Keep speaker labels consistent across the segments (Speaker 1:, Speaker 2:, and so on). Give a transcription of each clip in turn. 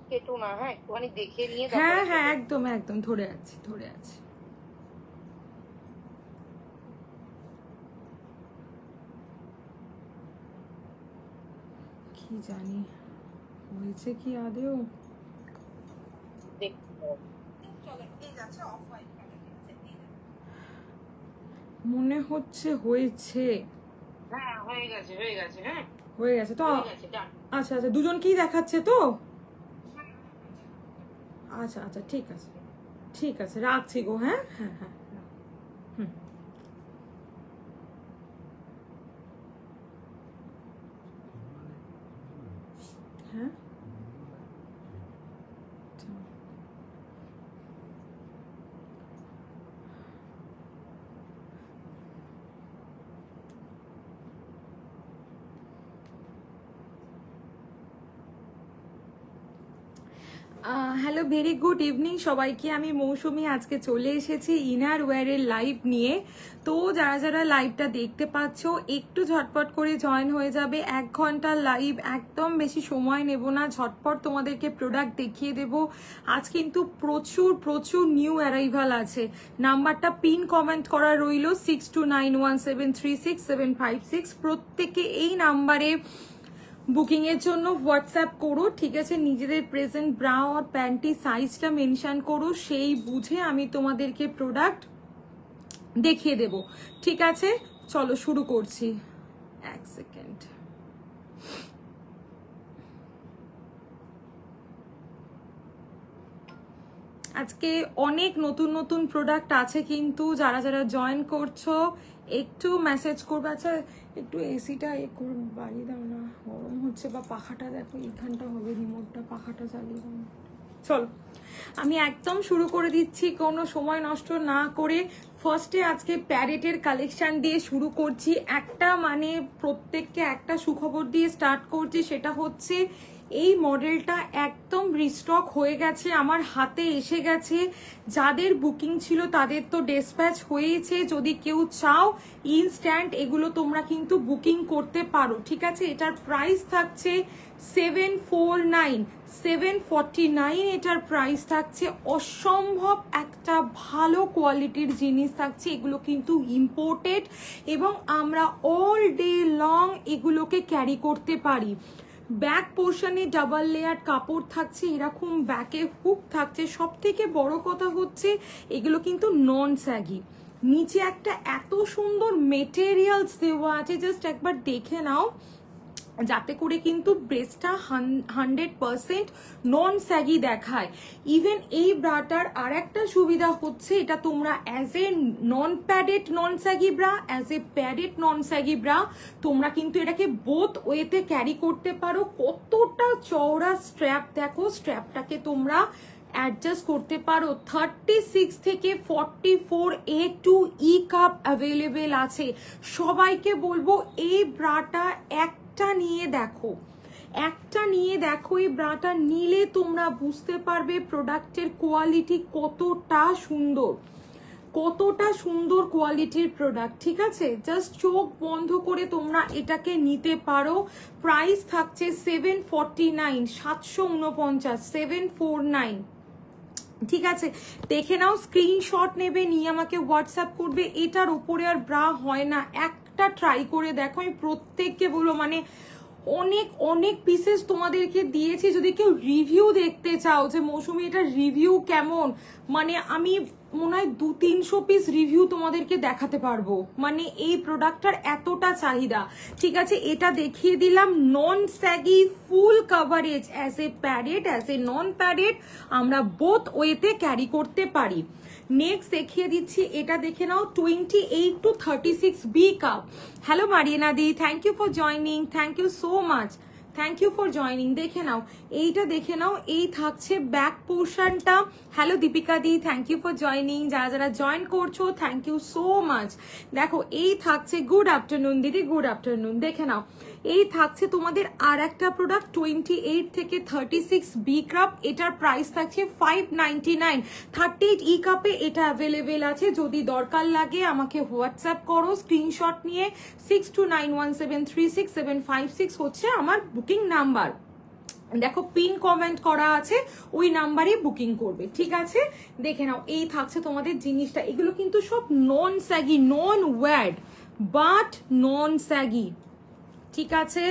Speaker 1: কেটো না, হ্যাঁ একটুখানি দেখে নিয়ে।
Speaker 2: হ্যাঁ হ্যাঁ একদম একদম ধরে আছি কি জানি হয়েছে কি আদেও। মনে হচ্ছে হয়েছে।
Speaker 1: হ্যাঁ হয়ে গেছে হ্যাঁ
Speaker 2: হয়ে গেছে তো। আচ্ছা আচ্ছা দুজন কি দেখাচ্ছে তো? আচ্ছা আচ্ছা ঠিক আছে রাখছি গো। হ্যাঁ হ্যাঁ হ্যাঁ হুম। হ্যাঁ হ্যালো ভেরি গুড ইভিনিং সবাইকে। আমি মৌসুমি আজকে চলে এসেছি ইনার ওয়্যারের লাইভ নিয়ে। তো যারা যারা লাইভটা দেখতে পাচ্ছ একটু ঝটপট করে জয়েন হয়ে যাবে। 1 ঘন্টার লাইভ, একদম বেশি সময় নেব না, ঝটপট তোমাদেরকে প্রোডাক্ট দেখিয়ে দেব। আজ কিন্তু প্রচুর নিউ অ্যারাইভাল আছে। নাম্বারটা পিন কমেন্ট করা রইল 6291736756। প্রত্যেকে এই নাম্বারে বুকিং এর জন্য হোয়াটসঅ্যাপ করো, ঠিক আছে? নিজেদের প্রেজেন্ট ব্রা আর প্যান্টি সাইজটা মেনশন করো, সেই বুঝে আমি তোমাদেরকে প্রোডাক্ট দেখিয়ে দেব, ঠিক আছে? চলো শুরু করছি। 1 সেকেন্ড। আজকে অনেক নতুন প্রোডাক্ট আছে, কিন্তু যারা যারা জয়েন করছো একটু মেসেজ করবে। আচ্ছা একটু এসিটা বাড়িয়ে দাও না, গরম হচ্ছে। বা পাখাটা দেখো এইখানটা হবে, রিমোটটা পাখাটা চালিয়ে দাও। চলো আমি একদম শুরু করে দিচ্ছি কোনো সময় নষ্ট না করে। ফার্স্টে আজকে প্যারেটের কালেকশন দিয়ে শুরু করছি। প্রত্যেককে একটা সুখবর দিয়ে স্টার্ট করছি, সেটা হচ্ছে এই মডেলটা একদম রিস্টক হয়ে গেছে, আমার হাতে এসে গেছে। যাদের বুকিং ছিল তাদের তো ডিসপ্যাচ হয়েছে। যদি কেউ চাও ইনস্ট্যান্ট এগুলো তোমরা কিন্তু বুকিং করতে পারো, ঠিক আছে? এটার প্রাইস থাকছে 749 এটার প্রাইস থাকছে। অসম্ভব একটা ভালো কোয়ালিটির জিনিস থাকছে। এগুলো কিন্তু ইম্পোর্টেড এবং আমরা অল ডে লং এগুলোকে ক্যারি করতে পারি। ব্যাক পোর্শনে ডাবল লেয়ার কাপড় থাকছে, এরকম ব্যাকে হুক থাকছে। সব থেকে বড় কথা হচ্ছে এগুলো কিন্তু নন স্যাগি। নিচে একটা এত সুন্দর মেটেরিয়ালস দেওয়া আছে, জাস্ট একবার দেখে নাও, যাতে করে কিন্তু ব্রেস্টটা 100% নন স্যাগি দেখায়। ইভেন এই ব্রাটার আর একটা সুবিধা হচ্ছে, এটা তোমরা as a non padded non saggy bra, as a padded non saggy bra তোমরা কিন্তু এটাকে বোথ ওয়েতে ক্যারি করতে পারো। কতটা চওড়া স্ট্র্যাপ দেখো, স্ট্র্যাপটাকে তোমরা অ্যাডজাস্ট করতে পারো। 36 থেকে 44 A2E কাপ অ্যাভেলেবেল আছে। সবাইকে বলবো এই ব্রাটা একটা নিয়ে দেখো, এই ব্রাটা নিলে তোমরা বুঝতে পারবে প্রোডাক্টের কোয়ালিটি কতটা সুন্দর কোয়ালিটির প্রোডাক্ট, ঠিক আছে? জাস্ট চোখ বন্ধ করে তোমরা এটাকে নিতে পারো। প্রাইস থাকছে 749, 749, ঠিক আছে? দেখে নাও, স্ক্রিনশট নেবে, নিয়ে আমাকে হোয়াটসঅ্যাপ করবে। এটার উপরে আর ব্রা হয় না, একটা ট্রাই করে দেখো। আমি প্রত্যেককে বলবো, অনেক পিসেস তোমাদেরকে দিয়েছি। যদি কেউ রিভিউ দেখতে চাও যে মৌসুমি এটার রিভিউ কেমন, আমি মনে হয় 200-300 পিস রিভিউ তোমাদেরকে দেখাতে পারবো। এই প্রোডাক্টটার এতটা চাহিদা, ঠিক আছে? এটা দেখিয়ে দিলাম non saggy full coverage, as a padded as a non padded আমরা বোথ ওয়েতে ক্যারি করতে পারি। নেক্সট দেখিয়ে দিচ্ছি, এটা দেখে নাও 28 to 36 B cup. Hello Mariana di, thank you for joining, thank you so much, thank you for joining. দেখে নাও, এইটা দেখে নাও, এই থাকছে ব্যাক পোর্শনটা। Hello Deepika di, thank you for joining. যারা যারা জয়েন করছো থ্যাংক ইউ সো মাচ। দেখো এই থাকছে, গুড আফটারনুন দিদি, গুড আফটারনুন। দেখে নাও, এই থাকছে তোমাদের আর একটা প্রোডাক্ট 28 থেকে 36 বি কাপ। এটার প্রাইস থাকছে 599। 38 ই কাপে এটা অ্যাভেলেবেল আছে। যদি দরকার লাগে আমাকে হোয়াটসঅ্যাপ করো স্ক্রিনশট নিয়ে। 6291736756 হচ্ছে আমার বুকিং নাম্বার। দেখো পিন কমেন্ট করা আছে, ওই নাম্বারে বুকিং করবে, ঠিক আছে? দেখে নাও, এই থাকছে তোমাদের জিনিসটা। এগুলো কিন্তু সব non saggy, non wired but non saggy, ঠিক আছে?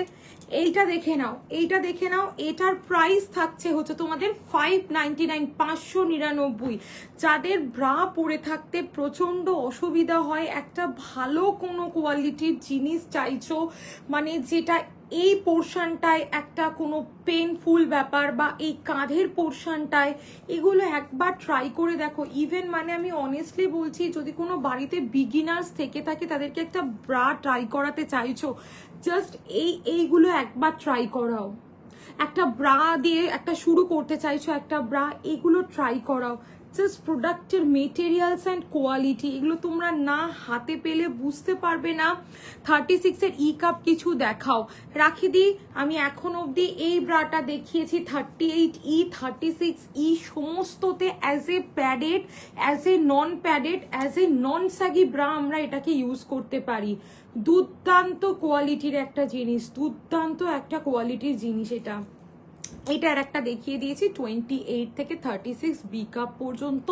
Speaker 2: এইটা দেখে নাও, এইটা দেখে নাও, এটার প্রাইস থাকছে হচ্ছে তোমাদের 599, 599। যাদের ব্রা পরে থাকতে প্রচন্ড অসুবিধা হয়, একটা ভালো কোনো কোয়ালিটির জিনিস চাইছো, মানে যেটা এই পোর্শনটায় একটা কোনো পেনফুল ব্যাপার বা এই কাঁধের পোর্শনটায়, এগুলো একবার ট্রাই করে দেখো। ইভেন মানে আমি অনেস্টলি বলছি, যদি কোনো বাড়িতে বিগিনার্স থেকে থাকে, তাদেরকে একটা ব্রা ট্রাই করাতে চাইছো, জাস্ট এইগুলো একবার ট্রাই করাও। একটা ব্রা দিয়ে একটা শুরু করতে চাইছো, একটা ব্রা, এগুলো ট্রাই করাও। জাস্ট প্রোডাক্টের মেটেরিয়ালস অ্যান্ড কোয়ালিটি, এগুলো তোমরা না হাতে পেলে বুঝতে পারবে না। 36 ই কাপ কিছু দেখাও রাখি দি। আমি এখন অবধি এই ব্রাটা দেখিয়েছি 38 ই, 36 ই, সমস্ততে as a padded, as a non padded, as a non saggy bra আমরা এটাকে ইউজ করতে পারি। দুর্দান্ত কোয়ালিটির একটা জিনিস, দুর্দান্ত একটা কোয়ালিটির জিনিস এটা। এটার একটা দেখিয়ে দিয়েছি 28 থেকে 36 বি কাপ পর্যন্ত।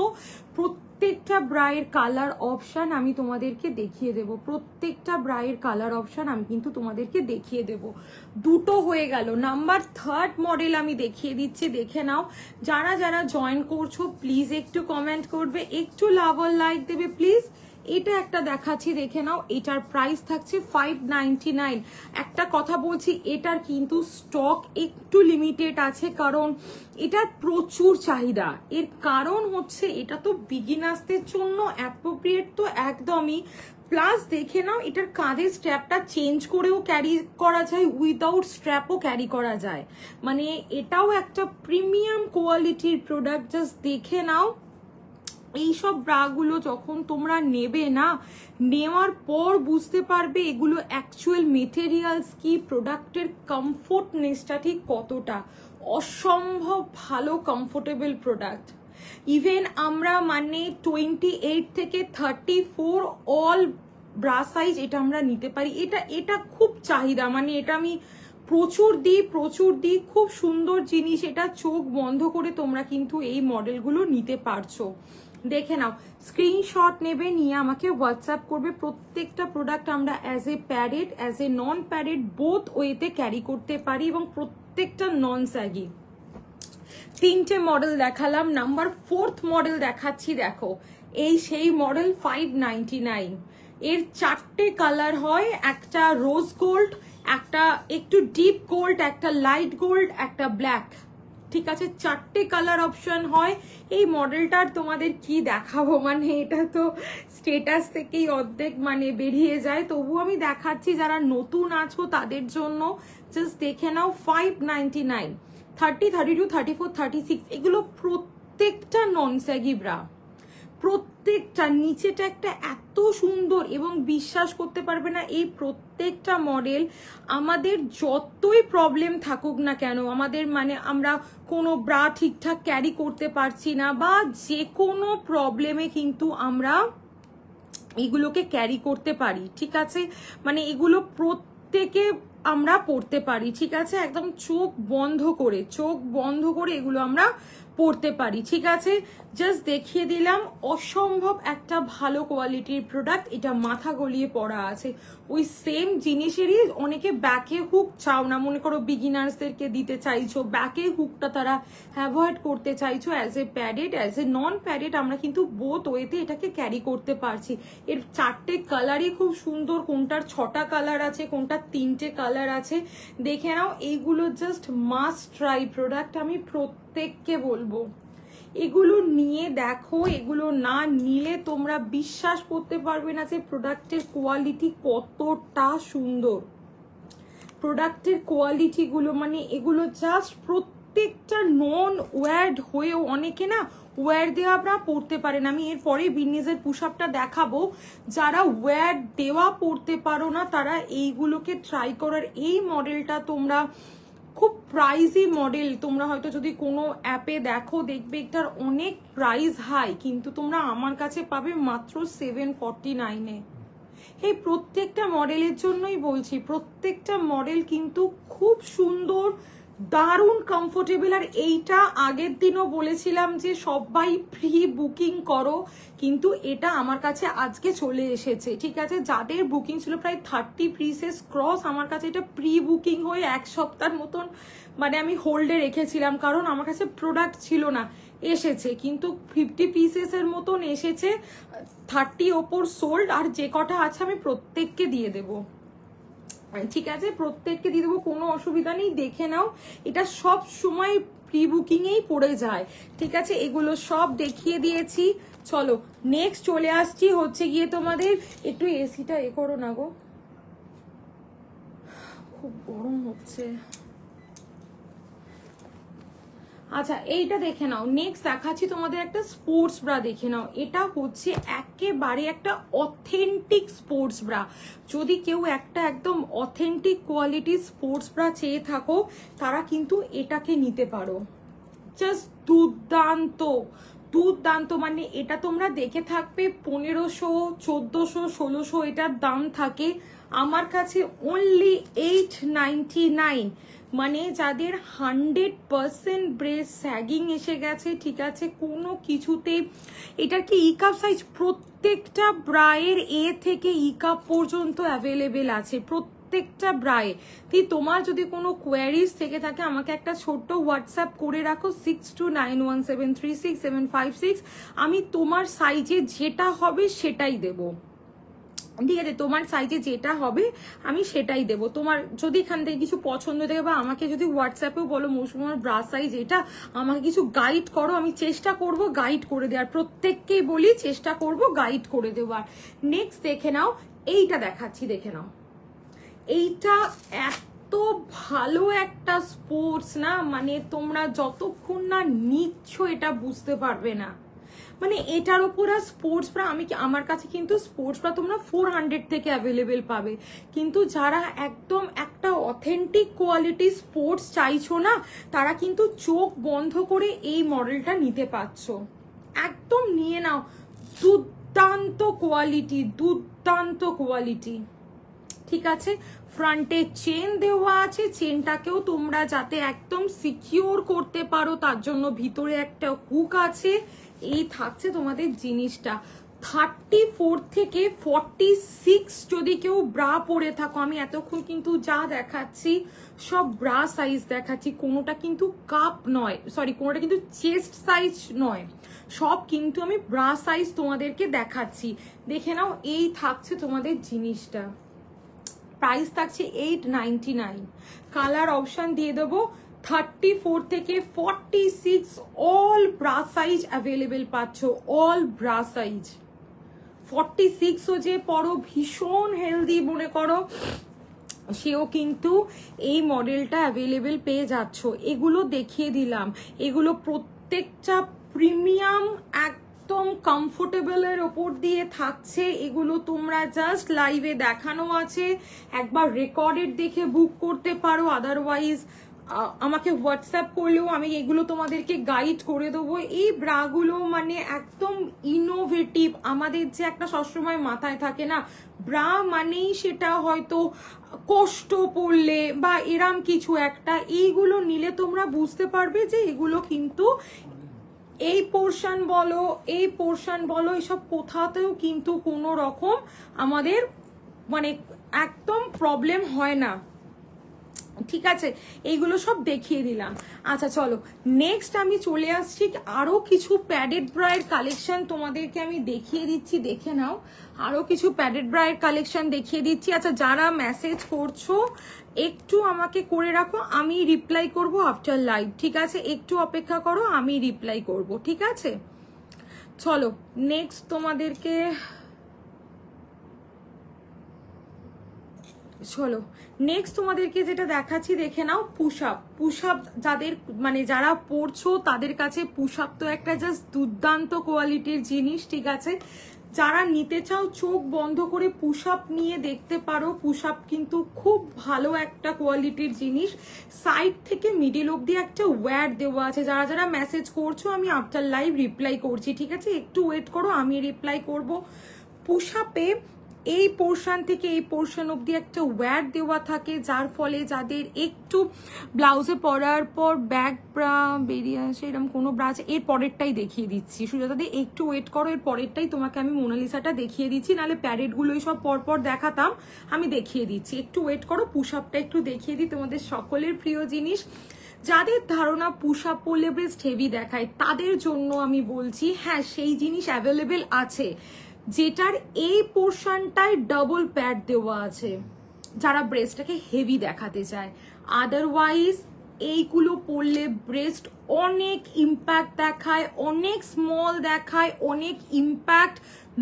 Speaker 2: প্রত্যেকটা ব্রায়ের কালার অপশন আমি তোমাদেরকে দেখিয়ে দেব, প্রত্যেকটা ব্রায়ের কালার অপশন আমি কিন্তু তোমাদেরকে দেখিয়ে দেব। দুটো হয়ে গেল, নাম্বার 3 মডেল আমি দেখিয়ে দিচ্ছি, দেখে নাও। যারা যারা জয়েন করছো প্লিজ একটু কমেন্ট করবে, একটু লাভ আর লাইক দেবে প্লিজ। এটা একটা দেখাচ্ছি, দেখে নাও। এটার প্রাইস থাকছে 599। একটা কথা বলছি, এটার কিন্তু স্টক একটু লিমিটেড আছে, কারণ এটার প্রচুর চাহিদা। এর কারণ হচ্ছে এটা তো বিগিনার্সদের জন্য অ্যাপ্রোপ্রিয়েট তো একদমই। প্লাস দেখে নাও, এটার কাঁধের স্ট্র্যাপটা চেঞ্জ করেও ক্যারি করা যায়, উইদাউট স্ট্র্যাপও ক্যারি করা যায়। মানে এটাও একটা প্রিমিয়াম কোয়ালিটির প্রোডাক্ট। জাস্ট দেখে নাও, এইসব ব্রাগুলো যখন তোমরা নেবে না, নেওয়ার পর বুঝতে পারবে এগুলো অ্যাকচুয়াল মেটেরিয়ালস কি, প্রোডাক্টের কমফোর্টনেসটা ঠিক কতটা। অসম্ভব ভালো কমফোর্টেবল প্রোডাক্ট। ইভেন আমরা মানে 28 থেকে 34 অল ব্রা সাইজ এটা আমরা নিতে পারি। এটা খুব চাহিদা, মানে এটা আমি প্রচুর দিই, খুব সুন্দর জিনিস। এটা চোখ বন্ধ করে তোমরা কিন্তু এই মডেলগুলো নিতে পারছো। দেখে নাও, স্ক্রিনশট নেবে, নিয়ে আমাকে হোয়াটসঅ্যাপ করবে। প্রত্যেকটা প্রোডাক্ট আমরা as a padded, as a non padded both ওয়েতে ক্যারি করতে পারি, এবং প্রত্যেকটা নন স্যাগি। 3টে মডেল দেখালাম, নাম্বার 4 মডেল দেখাচ্ছি। দেখো, এই সেই মডেল 599। এর 4টে কালার হয়, একটা রোজ গোল্ড, একটা একটু ডিপ গোল্ড, একটা লাইট গোল্ড, একটা ব্ল্যাক, ঠিক আছে? 4টে কালার অপশন হয়। এই মডেলটার তোমাদের কি দেখাবো, মানে এটা তো স্টেটাস থেকেই অর্ধেক মানে বেরিয়ে যায়, তবু আমি দেখাচ্ছি যারা নতুন আছো তাদের জন্য। জাস্ট দেখে নাও, 599, 30, 32, 34, 36, এগুলো প্রত্যেকটা নন স্যাগি ব্রা, প্রত্যেকটা। নিচেটা একটা এত সুন্দর, এবং বিশ্বাস করতে পারবে না, এই প্রত্যেকটা মডেল আমাদের যতই প্রবলেম থাকুক না কেন, আমাদের মানে আমরা কোনো ব্রা ঠিকঠাক ক্যারি করতে পারছি না, বা যে কোনো প্রবলেমে কিন্তু আমরা এগুলোকে ক্যারি করতে পারি, ঠিক আছে? মানে এগুলো প্রত্যেকে আমরা পড়তে পারি, ঠিক আছে? একদম চোখ বন্ধ করে এগুলো আমরা পড়তে পারি, ঠিক আছে? জাস্ট দেখিয়ে দিলাম, অসম্ভব একটা ভালো কোয়ালিটির প্রোডাক্ট। এটা মাথা গলিয়ে পড়া আছে। ওই সেম জিনিসেরই অনেকে ব্যাকে হুক চাও না, মনে করো বিগিনার্সদেরকে দিতে চাইছো, ব্যাকে হুকটা তারা অ্যাভয়েড করতে চাইছো। As a padded, as a non padded আমরা কিন্তু বোথ ওয়েতে এটাকে ক্যারি করতে পারছি। এর 4টে কালারই খুব সুন্দর, কোনটার 6টা কালার আছে, কোনটার 3টে কালার আছে। দেখে নাও, এইগুলো জাস্ট মাস্ট ট্রাই প্রোডাক্ট। আমি প্রত্যেককে বলবো এগুলো নিয়ে দেখো, এগুলো না নিলে তোমরা বিশ্বাস করতে পারবে না যে প্রোডাক্টের কোয়ালিটি কতটা সুন্দর। প্রোডাক্টের কোয়ালিটি গুলো মানে এগুলো জাস্ট প্রত্যেকটা নন ওয়্যার্ড হয়েও অনেকে না ওয়্যার দেওয়া ব্রা পড়তে পারে না। আমি এরপরে বিনিজের পুশ আপটা দেখাবো। যারা ওয়্যার দেওয়া পড়তে পারো না তারা এইগুলোকে ট্রাই করার। এই মডেলটা তোমরা খুব প্রাইজি মডেল, তোমরা হয়তো যদি কোনো অ্যাপে দেখো দেখবে এটার অনেক প্রাইস হাই, কিন্তু তোমরা আমার কাছে পাবে মাত্র 749-এ। এই প্রত্যেকটা মডেলের জন্যই বলছি, প্রত্যেকটা মডেল কিন্তু খুব সুন্দর, দারুণ কমফোর্টেবল। আর এইটা আগের দিনও বলেছিলাম যে সবাই প্রি বুকিং করো, কিন্তু এটা আমার কাছে আজকে চলে এসেছে, ঠিক আছে। যাদের বুকিং ছিল প্রায় 30 পিসেস ক্রস, আমার কাছে এটা প্রি বুকিং হয়ে 1 সপ্তাহের মতন মানে আমি হোল্ডে রেখেছিলাম, কারণ আমার কাছে প্রোডাক্ট ছিল না। এসেছে কিন্তু 50 পিসেসের মতন এসেছে, 30 ওপর সোল্ড। আর যে কটা আছে আমি প্রত্যেককে দিয়ে দেবো, ঠিক আছে, প্রত্যেককে দিয়ে দেবো, কোনো অসুবিধা নেই। দেখে নাও, এটা সব সময় প্রি বুকিং এই পড়ে যায়, ঠিক আছে। এগুলো সব দেখিয়ে দিয়েছি। চলো নেক্সট চলে আসছি হচ্ছে গিয়ে তোমাদের, একটু এসিটা এ করো না গো, খুব গরম হচ্ছে। আচ্ছা এইটা দেখে নাও, নেক্সট দেখাচ্ছি তোমাদের একটা স্পোর্টস ব্রা, দেখে নাও। এটা হচ্ছে একেবারে একটা অথেন্টিক স্পোর্টস ব্রা। যদি কেউ একটা একদম অথেন্টিক কোয়ালিটির স্পোর্টস ব্রা চেয়ে থাকো, তারা কিন্তু এটাকে নিতে পারো। জাস্ট দুর্দান্ত দুর্দান্ত, মানে এটা তোমরা দেখে থাকবে 1500, 1400, 1600 এটার দাম থাকে। আমার কাছে অনলি 899, মানে যাদের 100% ব্রেস্ট স্যাগিং এসে গেছে, ঠিক আছে, কোনো কিছুতেই। এটার কি ই কাপ সাইজ, প্রত্যেকটা ব্রায়ের এ থেকে ই কাপ পর্যন্ত অ্যাভেলেবেল আছে, প্রত্যেকটা ব্রায়ে। তোমার যদি কোনো কোয়ারিজ থেকে থাকে আমাকে একটা ছোট্ট হোয়াটসঅ্যাপ করে রাখো 6291736756, আমি তোমার সাইজে যেটা হবে সেটাই দেবো, ঠিক আছে। তোমার সাইজে যেটা হবে আমি সেটাই দেবো। তোমার যদি এখান থেকে কিছু পছন্দ থাকে বা আমাকে যদি হোয়াটসঅ্যাপেও বলো মৌসুমার ব্রা সাইজ এটা, আমাকে কিছু গাইড করো, আমি চেষ্টা করব গাইড করে দেওয়ার। প্রত্যেককেই বলি চেষ্টা করব গাইড করে দেওয়ার। নেক্সট দেখে নাও, এইটা দেখাচ্ছি, দেখে নাও। এইটা এত ভালো একটা স্পোর্টস না, মানে তোমরা যতক্ষণ না নিচ্ছ এটা বুঝতে পারবে না। মানে এটার উপর আর স্পোর্টস ব্রা, আমার কাছে কিন্তু স্পোর্টস ব্রা তোমরা 400 থেকে অ্যাভেলেবেল পাবে, কিন্তু যারা একদম একটা অথেন্টিক কোয়ালিটি স্পোর্টস চাইছো না, তারা কিন্তু চোখ বন্ধ করে এই মডেলটা নিতে পারছো। একদম নিয়ে নাও, দুর্দান্ত কোয়ালিটি, দুর্দান্ত কোয়ালিটি, ঠিক আছে। ফ্রন্টে চেন দেওয়া আছে, চেনটাকেও তোমরা যাতে একদম সিকিউর করতে পারো তার জন্য ভিতরে একটা হুক আছে। এই থাকছে তোমাদের জিনিসটা। 34 থেকে 46 যদি কেউ ব্রা পরে থাকো, আমি এতক্ষণ কিন্তু যা দেখাচ্ছি সব ব্রা সাইজ দেখাচ্ছি, কোনোটা কিন্তু কাপ নয়, সরি কোনোটা কিন্তু চেস্ট সাইজ নয়, সব কিন্তু আমি ব্রা সাইজ তোমাদেরকে দেখাচ্ছি। দেখে নাও, এই থাকছে তোমাদের জিনিসটা, প্রাইস থাকছে 899। কালার অপশন দিয়ে দেবো 34 থেকে 46, অল ব্রা সাইজ অ্যাভেলেবেল পাচ্ছ, অল ব্রা সাইজ। 46ও যে পরো ভীষণ হেলদি মনে করো, সেও কিন্তু এই মডেলটা অ্যাভেলেবেল পেয়ে যাচ্ছ। এগুলো দেখিয়ে দিলাম, এগুলো প্রত্যেকটা প্রিমিয়াম একদম কমফোর্টেবলের ওপর দিয়ে থাকছে। এগুলো তোমরা জাস্ট লাইভে দেখানো আছে, একবার রেকর্ডেড দেখে বুক করতে পারো, আদারওয়াইজ আমাকে হোয়াটসঅ্যাপ করলেও আমি এগুলো তোমাদেরকে গাইড করে দেবো। এই ব্রাগুলো মানে একদম ইনোভেটিভ। আমাদের যে একটা সবসময় মাথায় থাকে না, ব্রা মানেই সেটা হয়তো কষ্ট পড়লে বা এরম কিছু একটা, এইগুলো নিলে তোমরা বুঝতে পারবে যে এগুলো কিন্তু এই পোর্শন বলো, এই পোর্শন বলো, এসব কোথাতেও কিন্তু কোনো রকম আমাদের মানে একদম প্রবলেম হয় না, ঠিক আছে। এইগুলো সব দেখিয়ে দিলাম। আচ্ছা চলো নেক্সট আমি চলে আসছি, আরো কিছু প্যাডেড ব্রায়ের কালেকশন তোমাদেরকে আমি দেখিয়ে দিচ্ছি, দেখে নাও। আরো কিছু প্যাডেড ব্রায়ের কালেকশন দেখিয়ে দিচ্ছি। আচ্ছা যারা মেসেজ করছো একটু আমাকে করে রাখো, আমি রিপ্লাই করব আফটার লাইভ, ঠিক আছে। একটু অপেক্ষা করো, আমি রিপ্লাই করব, ঠিক আছে। চলো নেক্সট তোমাদেরকে, চলো নেক্সট তোমাদেরকে যেটা দেখাচ্ছি দেখে নাও। পুশ আপ যাদের মানে যারা পড়ছো তাদের কাছে পুশ আপ তো একটা জাস্ট দুর্দান্ত কোয়ালিটির জিনিস, ঠিক আছে। যারা নিতে চাও চোখ বন্ধ করে পুশ আপ নিয়ে দেখতে পারো। পুশ আপ কিন্তু খুব ভালো একটা কোয়ালিটির জিনিস। সাইড থেকে মিডিল অব্দি একটা ওয়্যার দেওয়া আছে। যারা যারা মেসেজ করছো আমি আফটার লাইভ রিপ্লাই করছি, ঠিক আছে। একটু ওয়েট করো, আমি রিপ্লাই করব। পুশ আপে এই পোর্শন থেকে এই পোর্শন অব্দি একটা ওয়্যার দেওয়া থাকে, যার ফলে যাদের একটু ব্লাউজে পরার পর ব্যাক ব্রা বেরিয়ে আসে, এরকম কোনো ব্রা আছে, এর পরেরটাই দেখিয়ে দিচ্ছি। সুজাতা দি একটু ওয়েট করো, এর পরেরটাই তোমাকে আমি মোনালিসাটা দেখিয়ে দিচ্ছি, নাহলে প্যারেডগুলোই সব পরপর দেখাতাম, আমি দেখিয়ে দিচ্ছি। একটু ওয়েট করো, পুশ আপটা একটু দেখিয়ে দিই, তোমাদের সকলের প্রিয় জিনিস। যাদের ধারণা পুশ আপ পরলে ব্রেস্ট হেভি দেখায়, তাদের জন্য আমি বলছি হ্যাঁ সেই জিনিস অ্যাভেলেবেল আছে, যেটার এই পোর্শনটায় ডাবল প্যাড দেওয়া আছে, যারা ব্রেস্টটাকে হেভি দেখাতে চায়। আদারওয়াইজ এইগুলো পরলে ব্রেস্ট অনেক ইম্প্যাক্ট দেখায়, অনেক স্মল দেখায়, অনেক ইম্প্যাক্ট,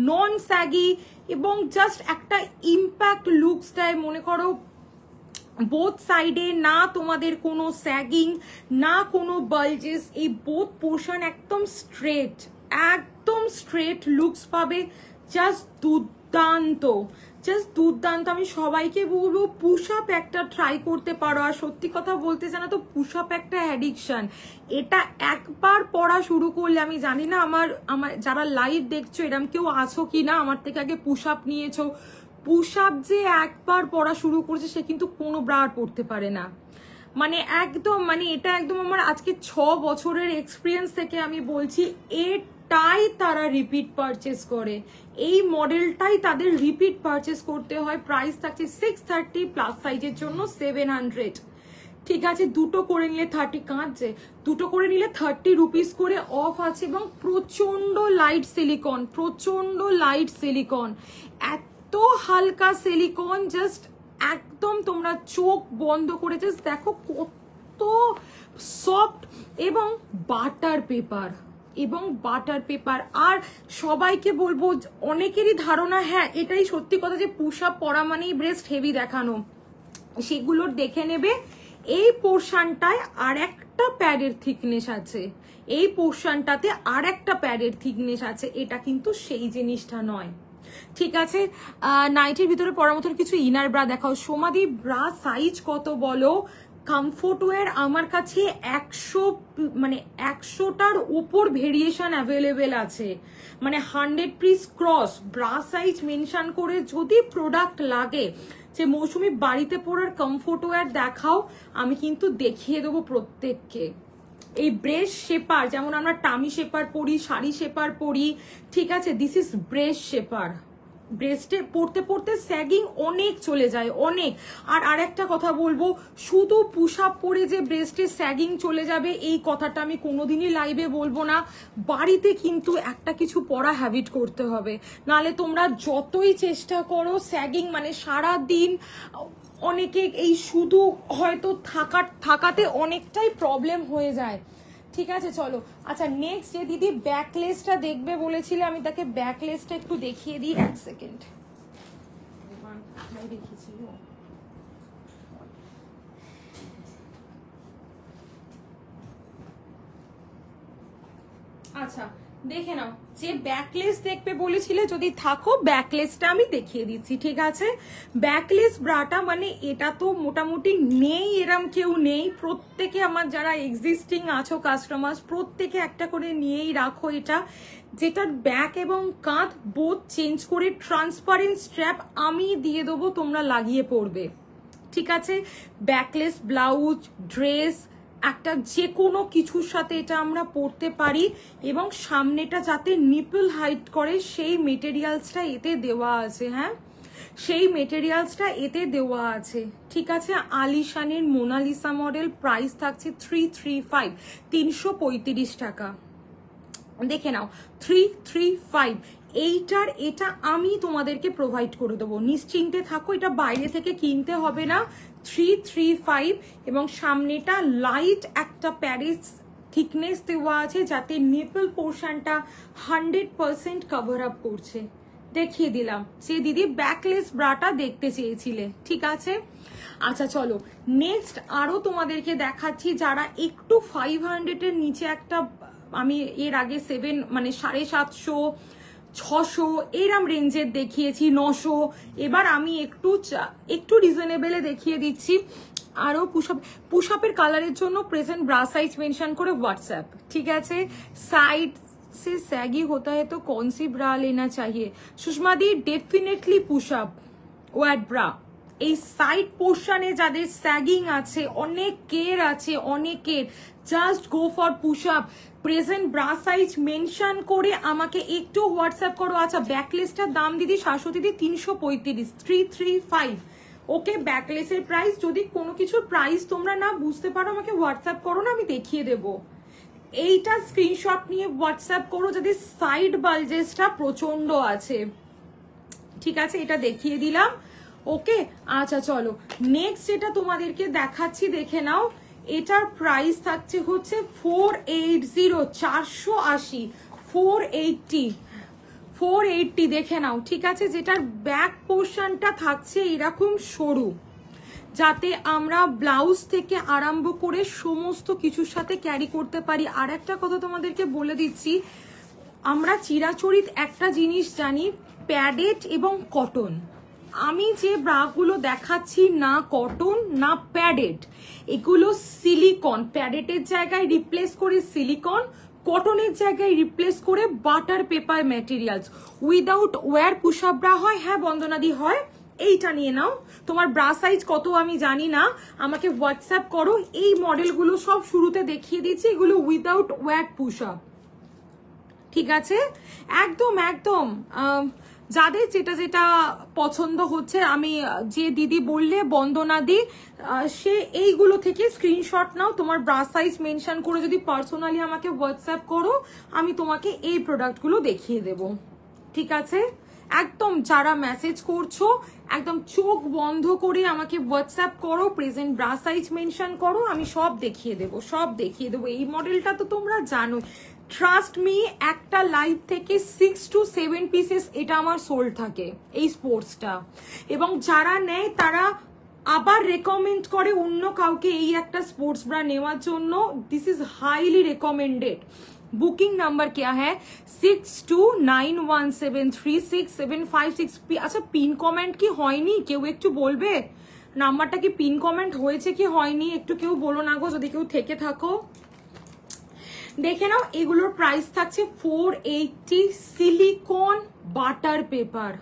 Speaker 2: নন স্যাগি, এবং জাস্ট একটা ইম্প্যাক্ট লুকস দেয়। মনে করো বোথ সাইডে না তোমাদের কোনো স্যাগিং, না কোনো বালজেস, এই বোথ পোর্শন একদম স্ট্রেট, একদম স্ট্রেট লুকস পাবে। জাস্ট দুর্দান্ত, জাস্ট দুর্দান্ত। আমি সবাইকে বলবো পুশ আপ একটা ট্রাই করতে পারো। আর সত্যি কথা বলতে জানো তো, পুশ আপ একটা অ্যাডিকশন। এটা একবার পড়া শুরু করলে, আমি জানি না আমার যারা লাইভ দেখছো এরম কেউ আছো কি না, আমার থেকে আগে পুশ আপ নিয়েছো। পুশ আপ যে একবার পড়া শুরু করছে সে কিন্তু কোনো ব্রা আর পড়তে পারে না, মানে একদম, মানে এটা একদম আমার আজকে 6 বছরের এক্সপিরিয়েন্স থেকে আমি বলছি, এটাই তারা রিপিট পারচেস করে, এই মডেলটাই তাদের রিপিট পারচেস করতে হয়। প্রাইস থাকছে 630, প্লাস সাইজের জন্য 700। ঠিক আছে, দুটো করে নিলে 30, কাঁচছে, দুটো করে নিলে 30 রুপিস করে অফ আছে, এবং প্রচন্ড লাইট সিলিকন, প্রচন্ড লাইট সিলিকন, এত হালকা সিলিকন, জাস্ট একদম তোমরা চোখ বন্ধ করে জাস্ট দেখো কত সফট, এবং বাটার পেপার, এবং বাটার পেপার। আর সবাইকে বলবো, অনেকেরই ধারণা হ্যাঁ এটাই সত্যি কথা যে পুশ আপ পরা মানেই ব্রেস্ট হেভি দেখানো, সেগুলোর দেখে নেবে। এই পোর্শনটায় আর একটা প্যাডের থিকনেস আছে, এই পোর্শনটাতে আর একটা প্যাডের থিকনেস আছে, এটা কিন্তু সেই জিনিসটা নয়। ঠিক আছে, নাইটের ভিতরে পরার মতন কিছু ইনার ব্রা দেখাও। সোমাদি ব্রা সাইজ কত বলো? কমফোর্ট ওয়্যার আমার কাছে 100টার উপর ভেরিয়েশন অ্যাভেলেবেল আছে, মানে 100 piece cross bra size mention করে। যদি প্রোডাক্ট লাগে যে মৌসুমি বাড়িতে পরার কমফোর্ট ওয়্যার দেখাও, আমি কিন্তু দেখিয়ে দেবো প্রত্যেককে। এই ব্রেস্ট শেপার, যেমন আমরা টামি শেপার পরি, শাড়ি শেপার পরি, ঠিক আছে, দিস ইজ ব্রেস্ট শেপার। ব্রেস্টে পড়তে পড়তে স্যাগিং অনেক চলে যায়, অনেক। আর আরেকটা কথা বলবো, শুধু পুশ আপ পরে যে ব্রেস্টে স্যাগিং চলে যাবে এই কথাটা আমি কোনোদিনই লাইভে বলবো না। বাড়িতে কিন্তু একটা কিছু পরা হ্যাবিট করতে হবে, নাহলে তোমরা যতই চেষ্টা করো স্যাগিং মানে সারা দিন, অনেকে এই শুধু হয়তো থাকাতে অনেকটাই প্রবলেম হয়ে যায়। ঠিক আছে, চলো। আচ্ছা, নেক্সট যে দিদি ব্যাকলেসটা দেখবে বলেছিলে, আমি তাকে ব্যাকলেসটা একটু দেখিয়ে দিই, 1 সেকেন্ড। আচ্ছা দেখে নাও, যে ব্যাকলেস দেখবে বলেছিলে যদি থাকো, ব্যাকলেসটা আমি দেখিয়ে দিচ্ছি। ঠিক আছে, ব্যাকলেস ব্রাটা মানে এটা তো মোটামুটি নেই এরম কেউ নেই, প্রত্যেকে আমার যারা এক্সিস্টিং আছো কাস্টমার প্রত্যেকে একটা করে নিয়েই রাখো এটা, যেটার ব্যাক এবং কাঁধ বোথ চেঞ্জ করে ট্রান্সপারেন্ট স্ট্র্যাপ আমি দিয়ে দেবো, তোমরা লাগিয়ে পরবে। ঠিক আছে, ব্যাকলেস ব্লাউজ, ড্রেস, একটা যে কোনো কিছুর সাথে এটা আমরা পরতে পারি, এবং সামনেটা যাতে নিপল হাইট করে সেই মেটেরিয়ালসটা এতে দেওয়া আছে। হ্যাঁ, সেই মেটেরিয়ালসটা এতে দেওয়া আছে। ঠিক আছে, আলিশানের মোনালিসা মডেল, প্রাইস থাকছে 335, 335 টাকা। দেখে নাও, 335। এটা আমি তোমাদেরকে প্রোভাইড করে দেবো, নিশ্চিন্তে থাকো, এটা বাইরে থেকে কিনতে হবে না। 335, এবং সামনেটা লাইট একটা প্যারিস থিকনেস দেওয়া আছে, যাতে নিপল পোর্শনটা 100% কভার আপ করছে। দেখিয়ে দিলাম যে দিদি ব্যাকলেস ব্রাটা দেখতে চেয়েছিলে। ঠিক আছে, আচ্ছা চলো নেক্সট আরো তোমাদেরকে দেখাচ্ছি, যারা একটু 500 এর নিচে একটা, আমি এর আগে 7 মানে 750, 600 এরম রেঞ্জের দেখিয়েছি, 900। এবার আমি একটু রিজনেবলে দেখিয়ে দিচ্ছি। আরো পুশ আপের কালারের জন্য প্রেজেন্ট ব্রা সাইজ মেনশন করে হোয়াটসঅ্যাপ। ঠিক আছে, से सैगी होता है तो कौन सी ब्रा लेना चाहिए? Sushma di definitely push up wired bra. এই সাইড পোর্শনে যাদের স্যাগিং আছে, অনেকের আছে, অনেকের, just go for push up. Present bra size mention করে আমাকে একটু হোয়াটসঅ্যাপ করো। আচ্ছা, ব্যাকলেসটার দাম দিদি শাশ্বতী দি 335, 335। ওকে, ব্যাকলেসের প্রাইস, যদি কোনো কিছুর প্রাইস তোমরা না বুঝতে পারো আমাকে হোয়াটসঅ্যাপ করো না, আমি দেখিয়ে দেবো। এইটা স্ক্রিনশট নিয়ে হোয়াটসঅ্যাপ করো যাদের সাইড বালজেসটা প্রচন্ড আছে, ঠিক আছে? এটা দেখিয়ে দিলাম। ওকে, আচ্ছা চলো নেক্সট যেটা তোমাদেরকে দেখাচ্ছি, দেখে নাও। এটার প্রাইস থাকছে হচ্ছে 480, 480, 480 দেখে নাও, ঠিক আছে? যেটার ব্যাক পোর্শনটা থাকছে এরকম সরু, যাতে আমরা ব্লাউজ থেকে আরম্ভ করে সমস্ত কিছুর সাথে ক্যারি করতে পারি। আর একটা কথা তোমাদেরকে বলে দিচ্ছি, আমরা চিরাচরিত একটা জিনিস জানি, প্যাডেড এবং কটন। আমি যে ব্রাগুলো দেখাচ্ছি না কটন না প্যাডেড, এগুলো সিলিকন। প্যাডেটের জায়গায় রিপ্লেস করে সিলিকন, কটনের জায়গায় রিপ্লেস করে butter paper materials. Without wire push up bra হয়, হ্যাঁ বন্দনাদি হয়। এইটা নিয়ে নাও। তোমার ব্রা সাইজ কত আমি জানি না, আমাকে হোয়াটসঅ্যাপ করো। এই মডেলগুলো সব শুরুতে দেখিয়ে দিচ্ছি, এগুলো উইদাউট ওয়্যার পুশ আপ, ঠিক আছে? একদম একদম যাদের যেটা যেটা পছন্দ হচ্ছে, আমি যে দিদি বললে বন্দনা দি, সে এইগুলো থেকে স্ক্রিনশট নাও, তোমার ব্রা সাইজ মেনশন করে যদি পার্সোনালি আমাকে হোয়াটসঅ্যাপ করো, আমি তোমাকে এই প্রোডাক্টগুলো দেখিয়ে দেব, ঠিক আছে? একদম যারা মেসেজ করছো একদম চোখ বন্ধ করে আমাকে হোয়াটসঅ্যাপ করো, প্রেজেন্ট ব্রা সাইজ মেনশন করো, আমি সব দেখিয়ে দেবো, সব দেখিয়ে দেবো। এই মডেলটা তো তোমরা জানো, ট্রাস্ট মি, একটা লাইভ থেকে 6 to 7 পিসেস এটা আমার সোল্ড থাকে এই স্পোর্টসটা। এবং যারা নেয় তারা আবার রেকমেন্ড করে অন্য কাউকে এই একটা স্পোর্টস ব্রা নেওয়ার জন্য। This is highly recommended. Booking number क्या है? 6291736756। আচ্ছা, পিন কমেন্ট কি হয়নি? কেউ একটু বলবে নাম্বারটা কি পিন কমেন্ট হয়েছে কি হয়নি? একটু কেউ বলো না গো, যদি কেউ থেকে থাকো। দেখে নাও, এগুলোর প্রাইস থাকছে 480, সিলিকন বাটার পেপার।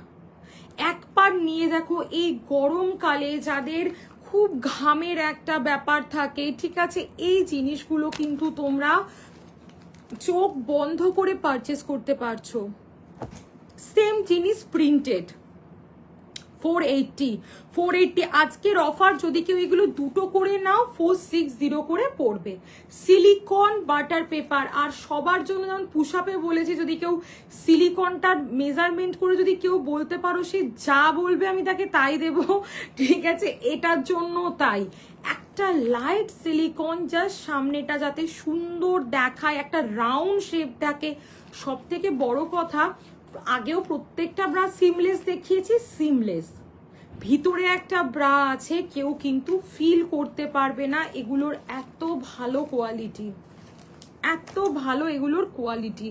Speaker 2: একবার নিয়ে দেখো, এই গরমকালে যাদের খুব ঘামের একটা ব্যাপার থাকে, ঠিক আছে, এই জিনিসগুলো কিন্তু তোমরা চোখ বন্ধ করে পারচেস করতে পারছো। সেম জিনিস প্রিন্টেড, 480। আজকের অফার, যদি কেউ এগুলো দুটো করে নাও 460 করে পড়বে। Silicon butter paper. আর সবার জন্য যেমন পুশ আপে বলেছি, যদি কেউ সিলিকনটার মেজারমেন্ট করে যদি কেউ বলতে পারো, সে যা বলবে আমি তাকে তাই দেব, ঠিক আছে? এটার জন্য তাই একটা লাইট সিলিকন, জাস্ট সামনেটা যাতে সুন্দর দেখায়, একটা রাউন্ড শেপ থাকে। সব থেকে বড় কথা, আগেও প্রত্যেকটা ব্রা সিমলেস দেখিয়েছি, সিমলেস। ভিতরে একটা ব্রা আছে, কেউ কিন্তু ফিল করতে পারবে না। এগুলোর এত ভালো কোয়ালিটি, এত ভালো এগুলোর কোয়ালিটি,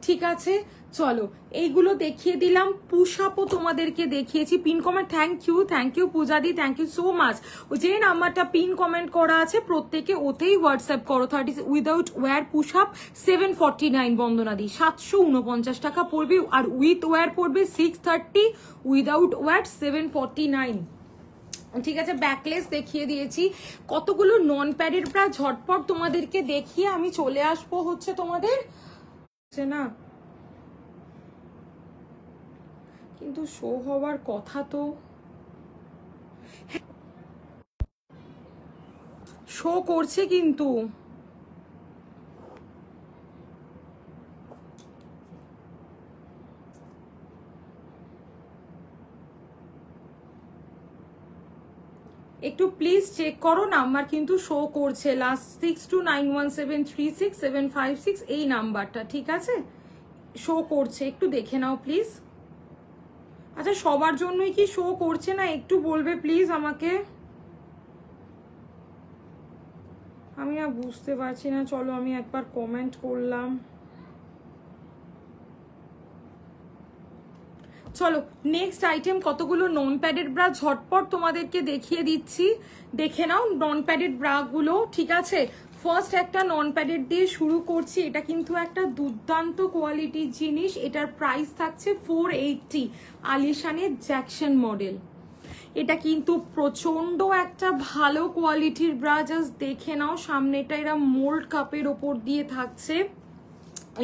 Speaker 2: ঠিক আছে? চলো এইগুলো দেখিয়ে দিলাম, পুশ আপও তোমাদেরকে দেখিয়েছি। Pin comment, thank you Pujadi, thank you so much. যে নাম্বারটা পিন কমেন্ট করা আছে প্রত্যেকে ওতেই হোয়াটসঅ্যাপ করো। 30 উইদাউট ওয়্যার পুশ আপ 749 বন্দনাদি, 749 টাকা পড়বে। আর উইথ ওয়্যার পড়বে 630, উইদাউট ওয়্যার 749, ঠিক আছে? ব্যাকলেস দেখিয়ে দিয়েছি। কতগুলো নন প্যাডেড ব্রা ঝটপট তোমাদেরকে দেখিয়ে আমি চলে আসবো হচ্ছে তোমাদের না, কিন্তু শো হওয়ার কথা তো, শো করছে কিন্তু। একটু প্লিজ চেক করো, নাম্বার কিন্তু শো করছে, লাস্ট 6291736756 এই নাম্বারটা, ঠিক আছে? শো করছে, একটু দেখে নাও প্লিজ। আচ্ছা, সবার জন্যই কি শো করছে না একটু বলবে প্লিজ আমাকে, আমি না বুঝতে পারছি না। চলো আমি একবার কমেন্ট করলাম। চলো নেক্সট আইটেম, কতগুলো নন প্যাডেড ব্রা ঝটপট তোমাদেরকে দেখিয়ে দিচ্ছি, দেখে নাও নন প্যাডেড ব্রা গুলো, ঠিক আছে? ফার্স্ট একটা নন প্যাডেড দিয়ে শুরু করছি। এটা কিন্তু একটা দুর্দান্ত কোয়ালিটির জিনিস। এটার প্রাইস থাকছে 480, আলিশানের জ্যাকসন মডেল। এটা কিন্তু প্রচন্ড একটা ভালো কোয়ালিটির ব্রা, জাস্ট দেখে নাও। সামনেটা এরা মোল্ড কাপের ওপর দিয়ে থাকছে।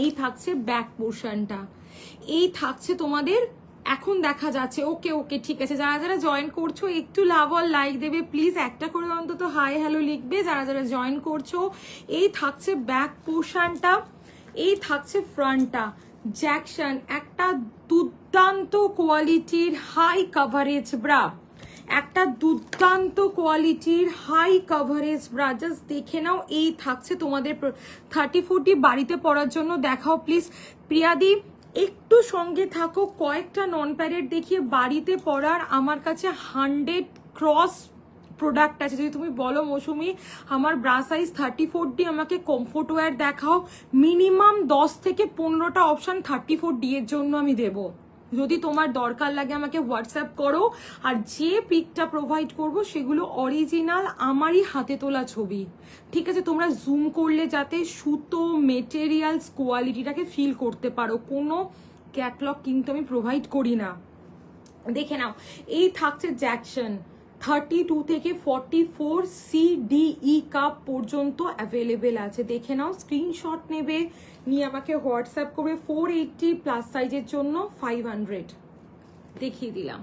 Speaker 2: এই থাকছে ব্যাক পোর্শনটা, এই থাকছে তোমাদের, এখন দেখা যাচ্ছে। ওকে ওকে ঠিক আছে, যারা যারা জয়েন করছো একটু লাভ আর লাইক দেবে প্লিজ, একটা করে অন্তত হাই হ্যালো লিখবে যারা যারা জয়েন করছো। এই থাকছে ব্যাক পোর্শনটা, এই থাকছে ফ্রন্টটা। জ্যাকসন একটা দুর্দান্ত কোয়ালিটির হাই কভারেজ ব্রা, একটা দুর্দান্ত কোয়ালিটির হাই কভারেজ ব্রা, জাস্ট দেখে নাও। এই থাকছে তোমাদের 30-40 বাড়িতে পরার জন্য। দেখাও প্লিজ প্রিয়াদি, একটু সঙ্গে থাকো। কয়েকটা নন প্যাডেড দেখিয়ে বাড়িতে পরার আমার কাছে 100 ক্রস প্রোডাক্ট আছে। যদি তুমি বলো মৌসুমি আমার ব্রা সাইজ 34D, আমাকে কমফোর্ট ওয়্যার দেখাও, মিনিমাম 10 থেকে 15টা অপশন 34D এর জন্য আমি দেবো। যদি তোমার দরকার লাগে আমাকে হোয়াটসঅ্যাপ করো, আর যে পিকটা প্রোভাইড করব সেগুলো অরিজিনাল আমারই হাতে তোলা ছবি, ঠিক আছে? তোমরা জুম করলে যাতে সুতো মেটেরিয়ালস কোয়ালিটিটাকে ফিল করতে পারো। কোনো ক্যাটলগ কিন্তু আমি প্রোভাইড করি না। দেখে নাও, এই থাকছে জ্যাকসন 32 থেকে 44 CDE কাপ পর্যন্ত অ্যাভেলেবেল আছে। দেখে নাও, স্ক্রিনশট নেবে, নিয়ে আমাকে হোয়াটসঅ্যাপ করবে। 480 প্লাস সাইজের জন্য 500 দেখিয়ে দিলাম।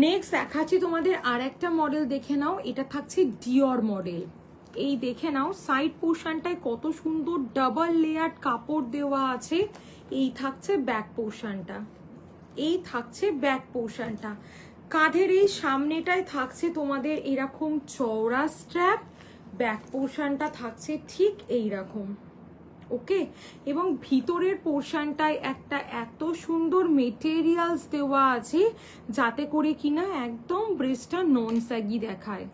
Speaker 2: নেক্সট দেখাচ্ছি তোমাদের আর একটা মডেল, দেখে নাও। এটা থাকছে ডিওর মডেল। এই দেখে নাও, সাইড পোর্শনটায় কত সুন্দর ডাবল লেয়ার কাপড় দেওয়া আছে। এই থাকছে ব্যাক পোর্শনটা, এই থাকছে ব্যাক পোর্শনটা। কাঁধের এই সামনেটায় থাকছে তোমাদের এরকম চওড়া স্ট্র্যাপ, ব্যাক পোর্শনটা থাকছে ঠিক এইরকম, ওকে? এবং ভিতরের পোর্শনটায় একটা এত সুন্দর মেটেরিয়ালস দেওয়া আছে যাতে করে কিনা একদম ব্রেস্টটা নন স্যাগি দেখায়,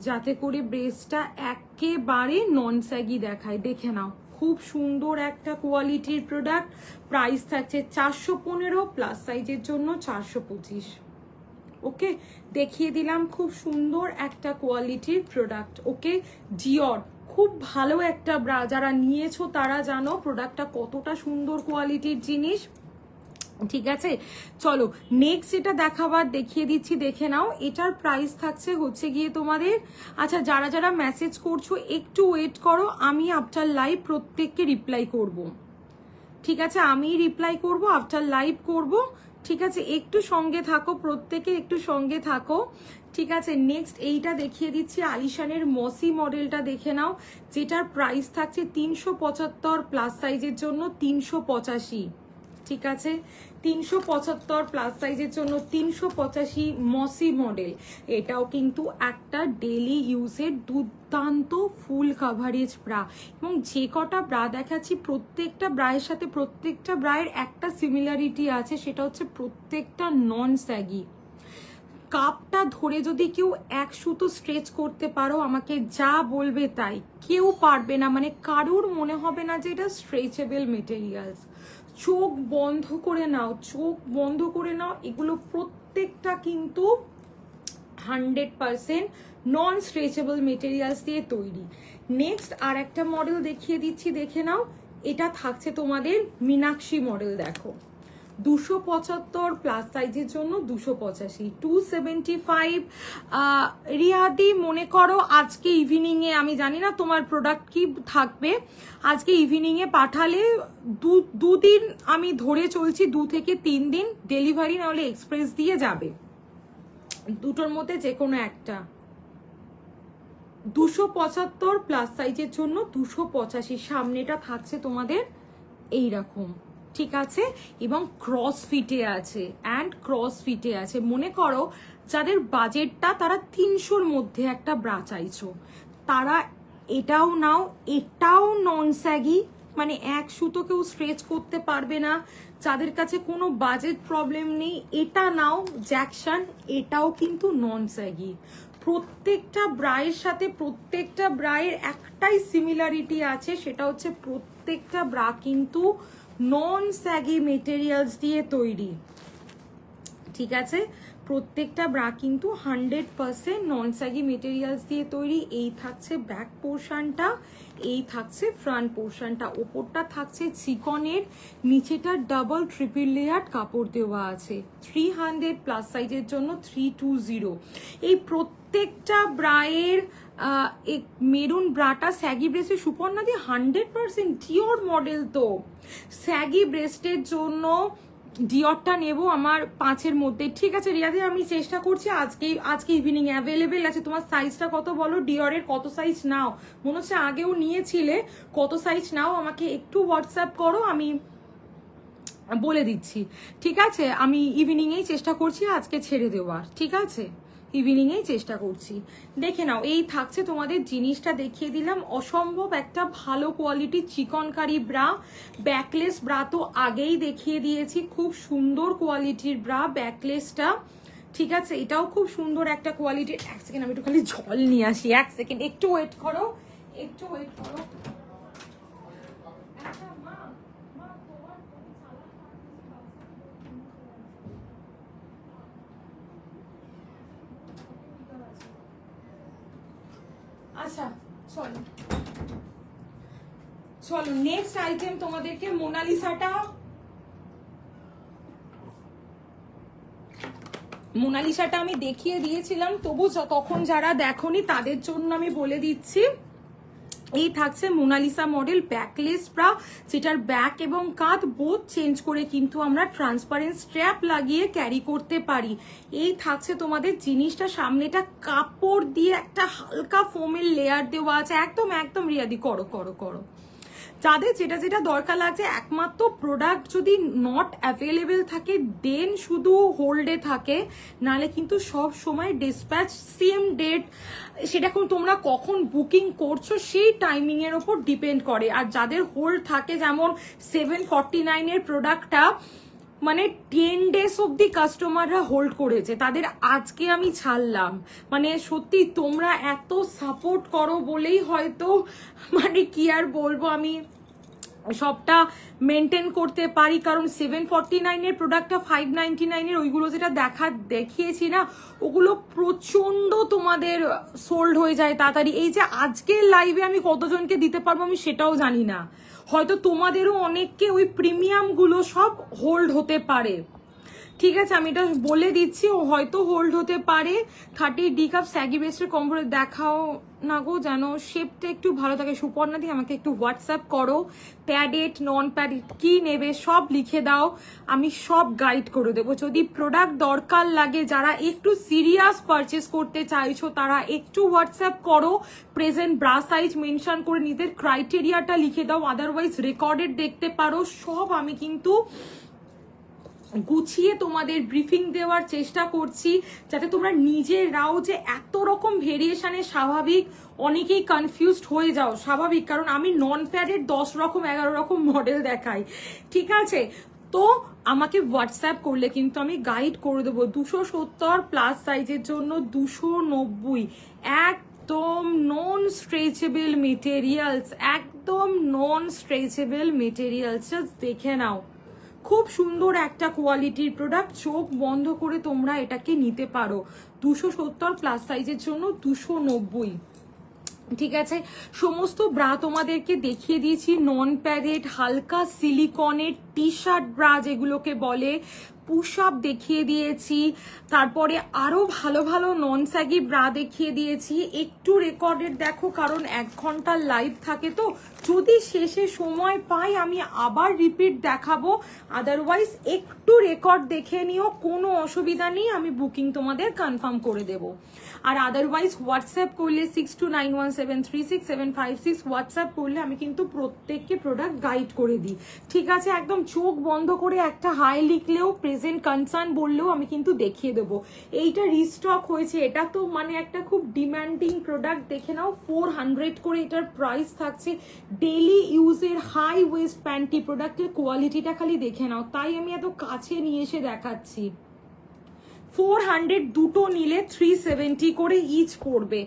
Speaker 2: যাতে করে ব্রেস্টটা একেবারে নন স্যাগি দেখায়। দেখে নাও, খুব সুন্দর একটা কোয়ালিটির প্রোডাক্ট। প্রাইস থাকছে 415, প্লাস সাইজের জন্য 425। ওকে, দেখিয়ে দিলাম খুব সুন্দর একটা কোয়ালিটির প্রোডাক্ট। ওকে, ডিওর খুব ভালো একটা ব্রা, যারা নিয়েছো তারা জানো প্রোডাক্টটা কতটা সুন্দর কোয়ালিটির জিনিস, ঠিক আছে? চলো নেক্সট যেটা দেখাবার দেখিয়ে দিচ্ছি, দেখে নাও। এটার প্রাইস থাকছে হচ্ছে গিয়ে তোমাদের, আচ্ছা যারা যারা মেসেজ করছো একটু ওয়েট করো, আমি আফটার লাইভ প্রত্যেককে রিপ্লাই করব, ঠিক আছে? আমি রিপ্লাই করব, আফটার লাইভ করব, ঠিক আছে? একটু সঙ্গে থাকো, প্রত্যেকে একটু সঙ্গে থাকো, ঠিক আছে? নেক্সট এইটা দেখিয়ে দিচ্ছি, আলিশানের মসি মডেলটা দেখে নাও, যেটার প্রাইস থাকছে 375, প্লাস সাইজের জন্য 385, ঠিক আছে? 375 প্লাস সাইজের জন্য 385 মসি মডেল। এটাও কিন্তু একটা ডেলি ইউজের দুর্দান্ত ফুল কাভারেজ ব্রা। এবং যে কটা ব্রা দেখাচ্ছি প্রত্যেকটা ব্রায়ের সাথে প্রত্যেকটা ব্রায়ের একটা সিমিলারিটি আছে, সেটা হচ্ছে প্রত্যেকটা নন স্যাগি। কাপটা ধরে যদি কেউ এক সুতো স্ট্রেচ করতে পারো, আমাকে যা বলবে তাই, কেউ পারবে না, মানে কারুর মনে হবে না যে এটা স্ট্রেচেবল মেটেরিয়ালস। চোখ বন্ধ করে নাও, চোখ বন্ধ করে নাও, এগুলো প্রত্যেকটা কিন্তু 100% নন স্ট্রেচেবল মেটেরিয়ালস দিয়ে তৈরি। নেক্সট আর একটা মডেল দেখিয়ে দিচ্ছি, দেখে নাও। এটা থাকছে তোমাদের মীনাক্ষী মডেল। দেখো, 275 প্লাস সাইজের জন্য 285, 275। রিয়াদি মনে করো আজকে ইভিনিং এ, আমি জানি না তোমার প্রোডাক্ট কি থাকবে, আজকে ইভিনিং এ পাঠালে দুদিন আমি ধরে চলছি, 2 থেকে 3 দিন ডেলিভারি, নাহলে এক্সপ্রেস দিয়ে যাবে, দুটোর মধ্যে যে কোনো একটা। 275 প্লাস সাইজের জন্য 285, সামনেটা থাকছে তোমাদের এইরকম, ঠিক আছে? এবং ক্রস ফিটে আছে, অ্যান্ড ক্রস ফিটে আছে। মনে করো যাদের বাজেটটা, তারা 300-র মধ্যে একটা ব্রা চাইছো, তারা এটাও নাও। এটাও নন স্যাগি, মানে এক সুতো কেউ স্ট্রেচ করতে পারবে না, যাদের কাছে কোনো বাজেট প্রবলেম নেই এটা নাও। জ্যাকসন, এটাও কিন্তু নন স্যাগি। প্রত্যেকটা ব্রায়ের সাথে প্রত্যেকটা ব্রায়ের একটাই সিমিলারিটি আছে, সেটা হচ্ছে প্রত্যেকটা ব্রা কিন্তু নন স্যাগি মেটেরিয়ালস দিয়ে তৈরি, ঠিক আছে? প্রত্যেকটা ব্রা কিন্তু 100% নন স্যাগি মেটেরিয়ালস দিয়ে তৈরি। এই থাকছে ব্যাক পোর্শনটা, এই থাকছে ফ্রন্ট পোর্শনটা, ওপরটা থাকছে চিকনের, নিচেটা ডাবল ট্রিপল লেয়ার কাপড় দেওয়া আছে। 300 প্লাস সাইজের জন্য 320। এই প্রত্যেকটা ব্রায়ের মেরুন ব্রাটা স্যাগি ব্রেস্টে সুপর্ণা দিয়ে 100% ডিওর মডেল। তো স্যাগি ব্রেস্টের জন্য ডিওরটা নেব আমার 5-এর মধ্যে। ঠিক আছে রিয়াদি, আমি চেষ্টা করছি আজকে ইভিনিং অ্যাভেলেবেল আছে। তোমার সাইজটা কত বলো, ডিওরের কত সাইজ নাও? মনে হচ্ছে আগেও নিয়েছিলে, কত সাইজ নাও আমাকে একটু হোয়াটসঅ্যাপ করো, আমি বলে দিচ্ছি। ঠিক আছে, আমি ইভিনিংয়েই চেষ্টা করছি আজকে ছেড়ে দেওয়ার। ঠিক আছে, ইভিনিংয়েই চেষ্টা করছি। দেখে নাও, এই থাকছে তোমাদের জিনিসটা দেখিয়ে দিলাম। অসম্ভব একটা ভালো কোয়ালিটির চিকনকারি ব্রা। ব্যাকলেস ব্রা তো আগেই দেখিয়ে দিয়েছি, খুব সুন্দর কোয়ালিটির ব্রা ব্যাকলেসটা। ঠিক আছে, এটাও খুব সুন্দর একটা কোয়ালিটির। এক সেকেন্ড, আমি একটু খালি জল নিয়ে আসি, এক সেকেন্ড, একটু ওয়েট করো, একটু ওয়েট করো। আচ্ছা চলো চলো নেক্সট আইটেম তোমাদেরকে মোনালিসাটা আমি দেখিয়ে দিয়েছিলাম, তবু তখন যারা দেখোনি তাদের জন্য আমি বলে দিচ্ছি। এই থাকছে মোনালিসা মডেল ব্যাকলেস ব্রা, যেটার ব্যাক এবং কাঁধ বোথ চেঞ্জ করে কিন্তু আমরা ট্রান্সপারেন্ট স্ট্র্যাপ লাগিয়ে ক্যারি করতে পারি। এই থাকছে তোমাদের জিনিসটা, সামনেটা কাপড় দিয়ে একটা হালকা ফোমের লেয়ার দেওয়া আছে। একদম একদম রিয়াদি, করো করো করো। যাদের যেটা যেটা দরকার লাগছে, একমাত্র প্রোডাক্ট যদি নট অ্যাভেলেবেল থাকে দেন শুধু হোল্ডে থাকে, নালে কিন্তু সব সময় ডিসপ্যাচ সেম ডেট, সেটা তোমরা কখন বুকিং করছো সেই টাইমিং এর ওপর ডিপেন্ড করে। আর যাদের হোল্ড থাকে, যেমন 749 এর প্রোডাক্টটা মানে 10 ডেজ অব্দি কাস্টমাররা হোল্ড করেছে, তাদের আজকে আমি ছাড়লাম। মানে সত্যি তোমরা এত সাপোর্ট করো বলেই হয়তো মানে কি আর বলবো, আমি সবটা মেনটেন করতে পারি। কারণ 749 এর প্রোডাক্টটা 599 এর ওইগুলো যেটা দেখিয়েছি না, ওগুলো প্রচন্ড তোমাদের সোল্ড হয়ে যায় তাড়াতাড়ি। এই যে আজকের লাইভে আমি কতজনকে দিতে পারবো আমি সেটাও জানি না, হয়তো তোমাদেরও অনেককে ওই প্রিমিয়াম গুলো সব হোল্ড হতে পারে। ঠিক আছে, আমি এটা বলে দিচ্ছি, ও হয়তো হোল্ড হতে পারে। 30 ডি কাপ স্যাগি বেস্টের কম্বল দেখাও না গো, যেন শেপটা একটু ভালো থাকে। সুপর্ণা দি আমাকে একটু হোয়াটসঅ্যাপ করো, প্যাডেড নন প্যাডেড কি নেবে সব লিখে দাও, আমি সব গাইড করে দেবো। যদি প্রোডাক্ট দরকার লাগে, যারা একটু সিরিয়াস পারচেস করতে চাইছো তারা একটু হোয়াটসঅ্যাপ করো, প্রেজেন্ট ব্রা সাইজ মেনশন করে নিজের ক্রাইটেরিয়াটা লিখে দাও, আদারওয়াইজ রেকর্ডেড দেখতে পারো। সব আমি কিন্তু গুছিয়ে তোমাদের ব্রিফিং দেওয়ার চেষ্টা করছি, যাতে তোমরা নিজেরাও যে এত রকম ভেরিয়েশনে স্বাভাবিক অনেকেই কনফিউজড হয়ে যাও, স্বাভাবিক, কারণ আমি নন প্যাডের 10 রকম 11 রকম মডেল দেখাই। ঠিক আছে, তো আমাকে হোয়াটসঅ্যাপ করলে কিন্তু আমি গাইড করে দেবো। 270 প্লাস সাইজের জন্য 290, একদম নন স্ট্রেচেবল মেটেরিয়ালস, একদম নন স্ট্রেচেবল মেটেরিয়ালস। জাস্ট দেখে নাও, খুব সুন্দর একটা কোয়ালিটির প্রোডাক্ট, চোখ বন্ধ করে তোমরা এটাকে নিতে পারো। 270 প্লাস সাইজের জন্য 290। ঠিক আছে, সমস্ত ব্রা তোমাদেরকে দেখিয়ে দিয়েছি, নন প্যাডেড হালকা সিলিকনের টি শার্ট ব্রা যেগুলোকে বলে, পুশ আপ দেখিয়ে দিয়েছি, তারপরে আরো ভালো ভালো নন স্যাগি ব্রা দেখিয়ে দিয়েছি। একটু রেকর্ডেড দেখো, কারণ 1 ঘন্টার লাইভ থাকে, তো যদি শেষে সময় পাই আমি আবার রিপিট দেখাবো, আদারওয়াইজ একটু রেকর্ড দেখে নিও, কোনো অসুবিধা নেই, আমি বুকিং তোমাদের কনফার্ম করে দেব। আর আদারওয়াইজ হোয়াটসঅ্যাপ করলে 6291736756 হোয়াটসঅ্যাপ করলে আমি কিন্তু প্রত্যেককে প্রোডাক্ট গাইড করে দিই। ঠিক আছে, একদম চোখ বন্ধ করে একটা হাই লিখলেও, প্রেজেন্ট কনসার্ন বললেও আমি কিন্তু দেখিয়ে দেবো। এইটা রিস্টক হয়েছে, এটা তো মানে একটা খুব ডিমান্ডিং প্রোডাক্ট, দেখে নাও 400 করে এটার প্রাইস থাকছে। ডেইলি ইউজের হাই ওয়েস্ট প্যান্টি প্রোডাক্টের কোয়ালিটিটা খালি দেখে নাও, তাই আমি এত কাছে নিয়ে এসে দেখাচ্ছি। 400 দুটো নিলে 370 করে ইচ পড়বে।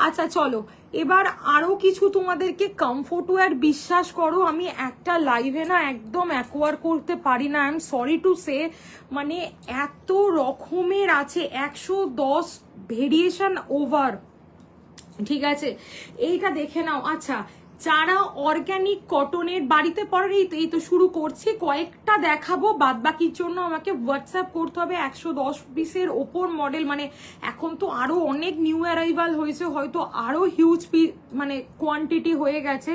Speaker 2: আচ্ছা চলো এবার আরো কিছু তোমাদেরকে কমফোর্ট ওয়্যার, বিশ্বাস করো আমি একটা লাইভে না একদম অ্যাকোয়ার করতে পারি না, I am sorry to say, মানে এত রকমের আছে, 110 ভেরিয়েশন ওভার, ঠিক আছে এইটা দেখে নাও। আচ্ছা যারা অর্গানিক কটনের বাড়িতে পরার, এই তো শুরু করছি, কয়েকটা দেখাবো, বাদ বাকির জন্য আমাকে হোয়াটসঅ্যাপ করতে হবে। 110 পিসের ওপর মডেল, মানে এখন তো আরো অনেক নিউ অ্যারাইভাল হয়েছে, হয়তো আরো হিউজ মানে কোয়ান্টিটি হয়ে গেছে,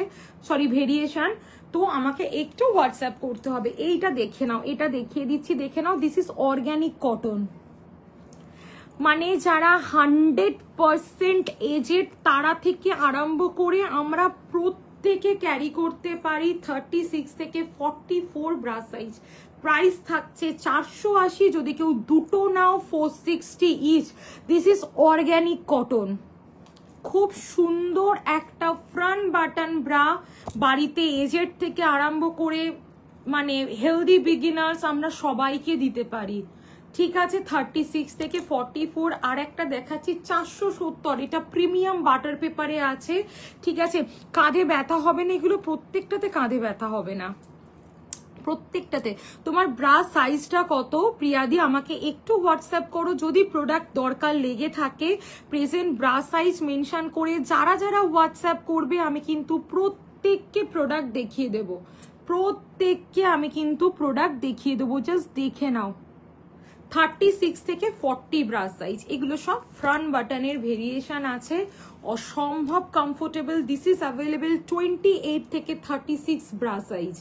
Speaker 2: সরি ভেরিয়েশন, তো আমাকে একটু হোয়াটসঅ্যাপ করতে হবে। এইটা দেখে নাও, এটা দেখিয়ে দিচ্ছি, দেখে নাও, দিস ইজ অর্গানিক কটন, মানে যারা 100% এজেড তারা থেকে আরম্ভ করে আমরা প্রত্যেকে ক্যারি করতে পারি 36 থেকে 44 ব্রা সাইজ। প্রাইস থাকছে 480, যদি কেউ দুটো নাও 460 each. This is organic cotton, খুব সুন্দর একটা ফ্রন্ট বাটন ব্রা, বাড়িতে এজেড থেকে আরম্ভ করে মানে হেলদি বিগিনার্স আমরা সবাইকে দিতে পারি, ঠিক আছে। 36 থেকে 44। আর একটা দেখাচ্ছি 470, এটা প্রিমিয়াম বাটার পেপারে আছে, ঠিক আছে। কাঁধে ব্যথা হবে না, এগুলো প্রত্যেকটাতে কাঁধে ব্যথা হবে না, প্রত্যেকটাতে। তোমার ব্রা সাইজটা কত প্রিয়াদি আমাকে একটু হোয়াটসঅ্যাপ করো, যদি প্রোডাক্ট দরকার লেগে থাকে প্রেজেন্ট ব্রা সাইজ মেনশন করে যারা যারা হোয়াটসঅ্যাপ করবে আমি কিন্তু প্রত্যেককে প্রোডাক্ট দেখিয়ে দেব, প্রত্যেককে আমি কিন্তু প্রোডাক্ট দেখিয়ে দেবো, জাস্ট দেখে নাও। 36 থেকে 40 ব্রা সাইজ, এগুলো সব ফ্রন্ট বাটনের ভেরিয়েশন আছে, অসম্ভব কমফোর্টেবল। দিস ইজ অ্যাভেলেবেল 28 থেকে 36 ব্রা সাইজ,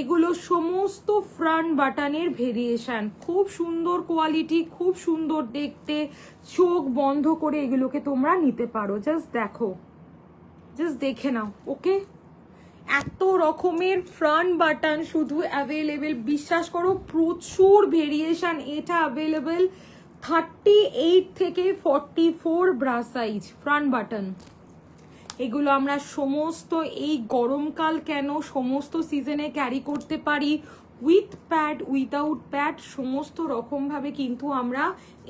Speaker 2: এগুলো সমস্ত ফ্রন্ট বাটনের ভেরিয়েশন, খুব সুন্দর কোয়ালিটি, খুব সুন্দর দেখতে, চোখ বন্ধ করে এগুলোকে তোমরা নিতে পারো। জাস্ট দেখো, জাস্ট দেখে নাও, ওকে। এত রকমের ফ্রন্ট বাটন শুধু অ্যাভেলেবেল, বিশ্বাস করো প্রচুর ভেরিয়েশন। এটা অ্যাভেলেবেল 38 থেকে 44 ব্রা সাইজ ফ্রন্ট বাটন, এগুলো আমরা সমস্ত এই গরমকাল কেন সমস্ত সিজনে ক্যারি করতে পারি, উইথ প্যাড উইদাউট প্যাড সমস্ত রকম ভাবে কিন্তু আমরা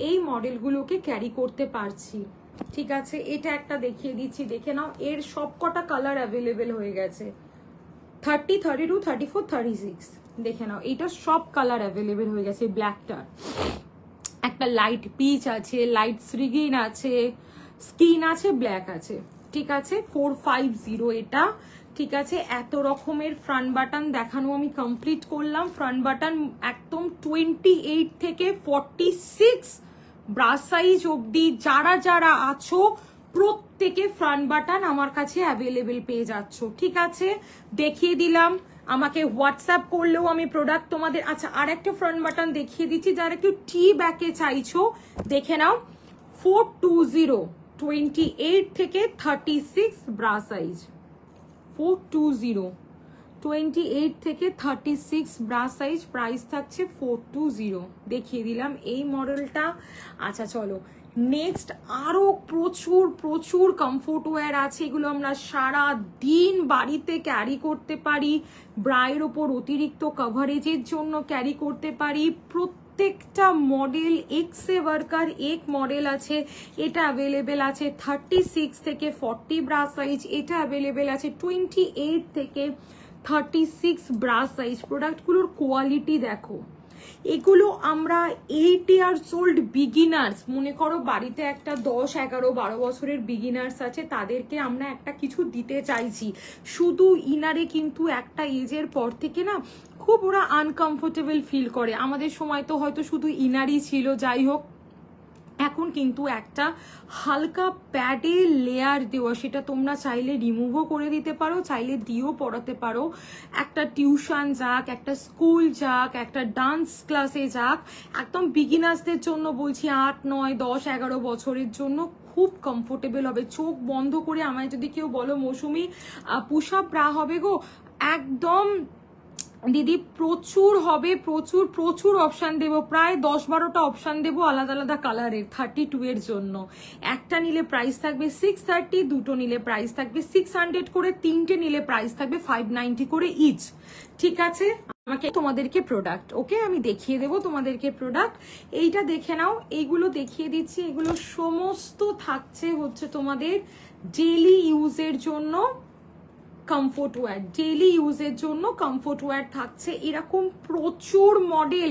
Speaker 2: এই মডেলগুলোকে ক্যারি করতে পারছি, ঠিক আছে। এটা একটা দেখিয়ে দিচ্ছি, দেখে নাও, এর সবকটা কালার অ্যাভেলেবেল হয়ে গেছে, 30, 32, 34, 36, দেখে নাও, এটা সব কালার অ্যাভেলেবেল হয়ে গেছে। ব্ল্যাকটা একটা লাইট পিচ আছে, লাইট শ্রীগিন আছে, স্কিন আছে, ব্ল্যাক আছে, ঠিক আছে। 450 এটা, ঠিক আছে। এত রকমের ফ্রন্ট বাটন দেখানো আমি কমপ্লিট করলাম। ফ্রন্ট বাটন একদম 28 থেকে 46 ব্রা সাইজ অবধি যারা যারা আছো প্রত্যেকে ফ্রন্ট বাটন আমার কাছে অ্যাভেলেবেল পেয়ে যাচ্ছ, ঠিক আছে। দেখিয়ে দিলাম, আমাকে হোয়াটসঅ্যাপ করলেও আমি প্রোডাক্ট তোমাদের। আচ্ছা আর একটা ফ্রন্ট বাটন দেখিয়ে দিচ্ছি, যারা একটু টি ব্যাকে চাইছো দেখে নাও, 420 28 থেকে 36 ব্রা সাইজ, 420 28 থেকে 36 ব্রা সাইজ, প্রাইস থাকছে 420, দেখিয়ে দিলাম এই মডেলটা। আচ্ছা চলো নেক্সট, আরো প্রচুর প্রচুর কমফোর্ট ওয়্যার আছে, এগুলো আমরা সারা দিন বাড়িতে ক্যারি করতে পারি, ব্রায়ের ওপর অতিরিক্ত কভারেজের জন্য ক্যারি করতে পারি। প্রত্যেকটা মডেল এক্সে ওয়ার্কার এক মডেল আছে, এটা অ্যাভেলেবেল আছে 36 থেকে 40 ব্রা সাইজ, এটা অ্যাভেলেবেল আছে 28 থেকে 36 ব্রা সাইজ। প্রোডাক্টগুলোর কোয়ালিটি দেখো, এগুলো আমরা 8 ইয়ার্স ওল্ড বিগিনার্স, মনে করো বাড়িতে একটা 10, 11, 12 বছরের বিগিনার্স আছে, তাদেরকে আমরা একটা কিছু দিতে চাইছি। শুধু ইনারে কিন্তু একটা এজের পর থেকে না খুব ওরা আনকমফোর্টেবল ফিল করে, আমাদের সময় তো হয়তো শুধু ইনারই ছিল, যাই হোক এখন কিন্তু একটা হালকা প্যাডে লেয়ার দেওয়া, সেটা তোমরা চাইলে রিমুভও করে দিতে পারো, চাইলে দিয়েও পড়াতে পারো। একটা টিউশন যাক, একটা স্কুল যাক, একটা ডান্স ক্লাসে যাক, একদম বিগিনার্সদের জন্য বলছি, 8, 9, 10, 11 বছরের জন্য খুব কমফোর্টেবল হবে। চোখ বন্ধ করে আমায় যদি কেউ বলো মৌসুমি পুশ আপ ব্রা হবে গো, একদম দিদি প্রচুর হবে, প্রচুর প্রচুর অপশান দেবো, প্রায় 10-12টা অপশান দেবো আলাদা আলাদা কালারের 32 এর জন্য। একটা নিলে প্রাইস থাকবে 630, দুটো নিলে প্রাইস থাকবে 600 করে, তিনটে নিলে প্রাইস থাকবে 590 করে ইচ। ঠিক আছে, আমাকে তোমাদেরকে প্রোডাক্ট, ওকে আমি দেখিয়ে দেবো তোমাদেরকে প্রোডাক্ট। এইটা দেখে নাও, এইগুলো দেখিয়ে দিচ্ছি, এগুলো সমস্ত থাকছে হচ্ছে তোমাদের ডেইলি ইউজের জন্য কমফোর্ট ওয়্যার, ডেইলি ইউজের জন্য কমফোর্ট ওয়্যার থাকছে। এরকম প্রচুর model